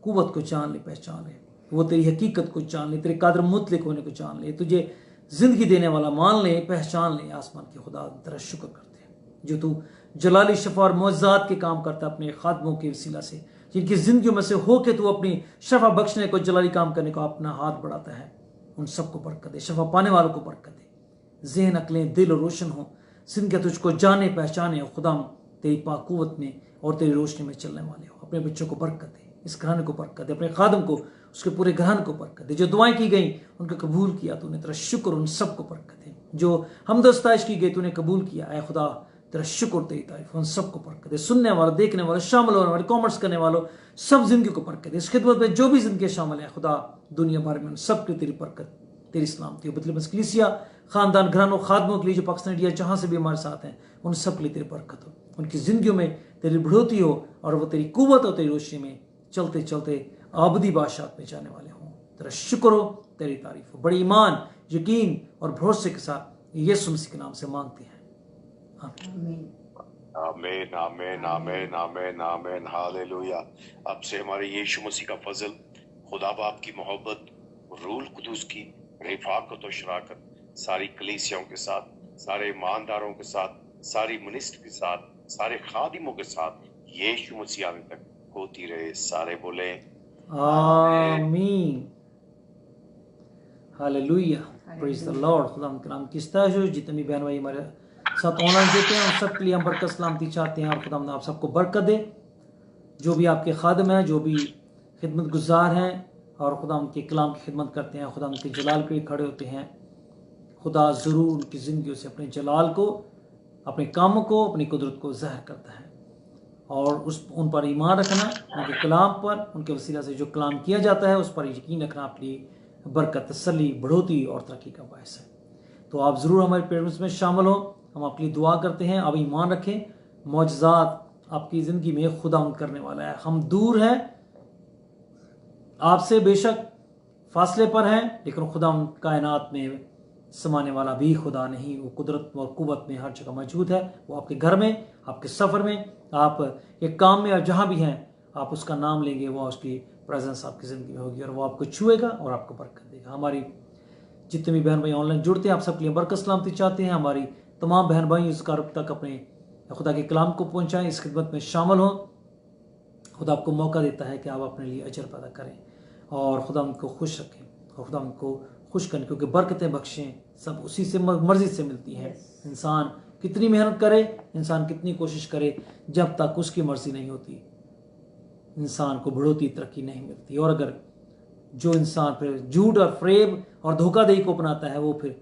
[SPEAKER 1] कुव्वत को जान ले, पहचान ले, वो तेरी हकीकत को जान ले, तेरे कादर मुतलिक होने को जान ले, तुझे जिंदगी देने वाला मान ले, पहचान ले। आसमान के खुदा, तेरा शुक्र करते हैं जो तू जलाली शफा और मुअज्जात के काम करता अपने खादमों के वसीला से, जिनकी जिंदगियों में से होके तू अपनी शफा बख्शने को, जलाली काम करने को अपना हाथ बढ़ाता है। उन सबको बरकत दे, शफा पाने वालों को बरकत दे, जहन, अकलें, दिल रोशन हो, जिनके तुझको जाने पहचाने और खुदा तेरी पाक कुव्वत में और तेरी रोशनी में चलने वाले हो। अपने बच्चों को बरकत दे, इस घराने को बरकत दे, अपने खादम को, उसके पूरे घराने को बरकत दे। जो दुआएं की गई उनको कबूल किया तूने, तेरा शुक्र उन सबको बरकत दे। जो हमदस्ताइश की गई तूने कबूल किया, ऐ खुदा तेरा शुक्र तेरी तारीफ, उन सबको बरकत दे। सुनने वालों, देखने वालों, शामिल होने वाले, कॉमर्स करने वालों, सब जिंदगी को बरकत दे। इस खिदमत में जो भी जिंदगी शामिल है खुदा, दुनिया भर में उन सबकी तेरी बरकत, तेरी सलामती हो। बदले कलीसिया, खानदान, घरानों, खादमों के लिए जो पाकिस्तान इंडिया जहां से भी हमारे साथ हैं, उन सब के लिए तेरी बरकत हो, उनकी जिंदगियों में तेरी बढ़ोतरी हो और वो तेरी कुव्वत और तेरी रोशनी में चलते चलते आबदी बादशाह में जाने वाले हों। तेरा शुक्र हो, तेरी तारीफ हो। बड़ी ईमान, यकीन और भरोसे के साथ यीशु मसीह के नाम से मांगते हैं, आमीन।
[SPEAKER 2] आमीन आमीन आमीन आमीन आमीन हालेलुया। अब से हमारे यीशु मसीह का फजल, खुदा बाप की मोहब्बत, रूल कुदूस की रिफाकत और शराकत सारी कलीसियाओं के साथ, सारे ईमानदारों के साथ, सारी मिनिस्टर के साथ, सारे खादिमों के साथ यीशु मसीह आने तक होती रहे। सारे बोले
[SPEAKER 1] आमीन, हालेलुया, प्रेज द लॉर्ड। खुदा के नाम की स्तुति हो। जितने भी बहन भाई हमारे साथ ऑनलाइन देते हैं उन सब के लिए हम बरकत सलामती चाहते हैं और खुदा आप सबको बरकत दे। जो भी आपके खादम हैं, जो भी खिदमत गुजार हैं और खुदा उनके कलाम की खिदमत करते हैं, खुदा उनके जलाल के लिए खड़े होते हैं, खुदा ज़रूर उनकी ज़िंदगी से अपने जलाल को, अपने कामों को, अपनी कुदरत को ज़ाहिर करता है। और उन पर ईमान रखना, उनके कलाम पर, उनके वसीला से जो कलाम किया जाता है उस पर यकीन रखना आपके लिए बरकत, तसल्ली, बढ़ोतरी और तरक्की का बायस है। तो आप ज़रूर हमारे प्रेयर्स में शामिल हो। हम आपके लिए दुआ करते हैं। आप ईमान रखें, मौजज़ात आपकी ज़िंदगी में खुदा करने वाला है। हम दूर हैं आपसे, बेशक फासले पर हैं, लेकिन खुदा कायनात में समाने वाला भी खुदा नहीं, वो कुदरत और कुव्वत में हर जगह मौजूद है। वो आपके घर में, आपके सफ़र में, आप एक काम में और जहाँ भी हैं आप उसका नाम लेंगे, वो उसकी प्रेजेंस आपकी ज़िंदगी में होगी और वो आपको छुएगा और आपको बरकत देगा। हमारी जितने भी बहन भाई ऑनलाइन जुड़ते हैं आप सबके लिए बरकत सलामती चाहते हैं। हमारी तमाम बहन भाई इस कार तक अपने खुदा के कलाम को पहुँचाएँ, इस खिदमत में शामिल हों। खुदा आपको मौका देता है कि आप अपने लिए अजर पैदा करें और खुदा उनको खुश रखें और खुदा उनको खुश करें, क्योंकि बरकतें बख्शें सब उसी से मर्जी से मिलती हैं। इंसान कितनी मेहनत करे, इंसान कितनी कोशिश करे, जब तक उसकी मर्जी नहीं होती इंसान को बढ़ोतरी, तरक्की नहीं मिलती। और अगर जो इंसान फिर झूठ और फ्रेब और धोखाधड़ी को अपनाता है, वो फिर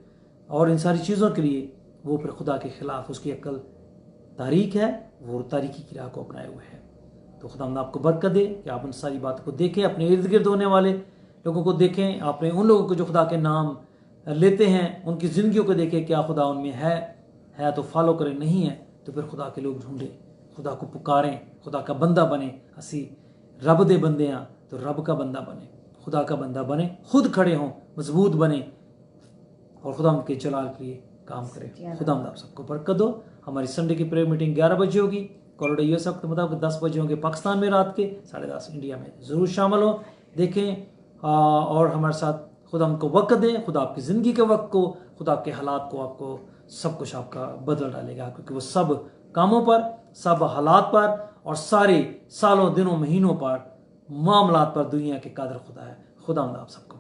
[SPEAKER 1] और इन सारी चीज़ों के लिए वो फिर खुदा के खिलाफ, उसकी अक्ल तारीक है, वो तारीकी की राह को अपनाए हुए है। तो खुदा आपको बरकत दे कि आप उन सारी बातों को देखें, अपने इर्द गिर्द होने वाले लोगों को देखें, आपने उन लोगों को जो खुदा के नाम लेते हैं उनकी ज़िंदगियों को देखें, क्या खुदा उनमें है तो फॉलो करें, नहीं है तो फिर खुदा के लोग ढूंढें, खुदा को पुकारें, खुदा का बंदा बने। असी रब दे बंदे हैं तो रब का बंदा बने, खुदा का बंदा बने, खुद खड़े हों, मजबूत बने और खुदा के जलाल के लिए काम करें। खुदा आप सबको बरकत दो। हमारी संडे की प्रेयर मीटिंग 11 बजे होगी, कोरोडा यूएस वक्त मुताबिक 10 बजे होंगे पाकिस्तान में, रात के 10:30 इंडिया में। ज़रूर शामिल हो, देखें और हमारे साथ खुदा हमको वक्त दें। खुदा आपकी ज़िंदगी के वक्त को, खुदा आपके हालात को, आपको सब कुछ आपका बदल डालेगा, क्योंकि वो सब कामों पर, सब हालात पर और सारे सालों, दिनों, महीनों पर, मामलात पर दुनिया के कादर खुदा है। खुदा आप सबको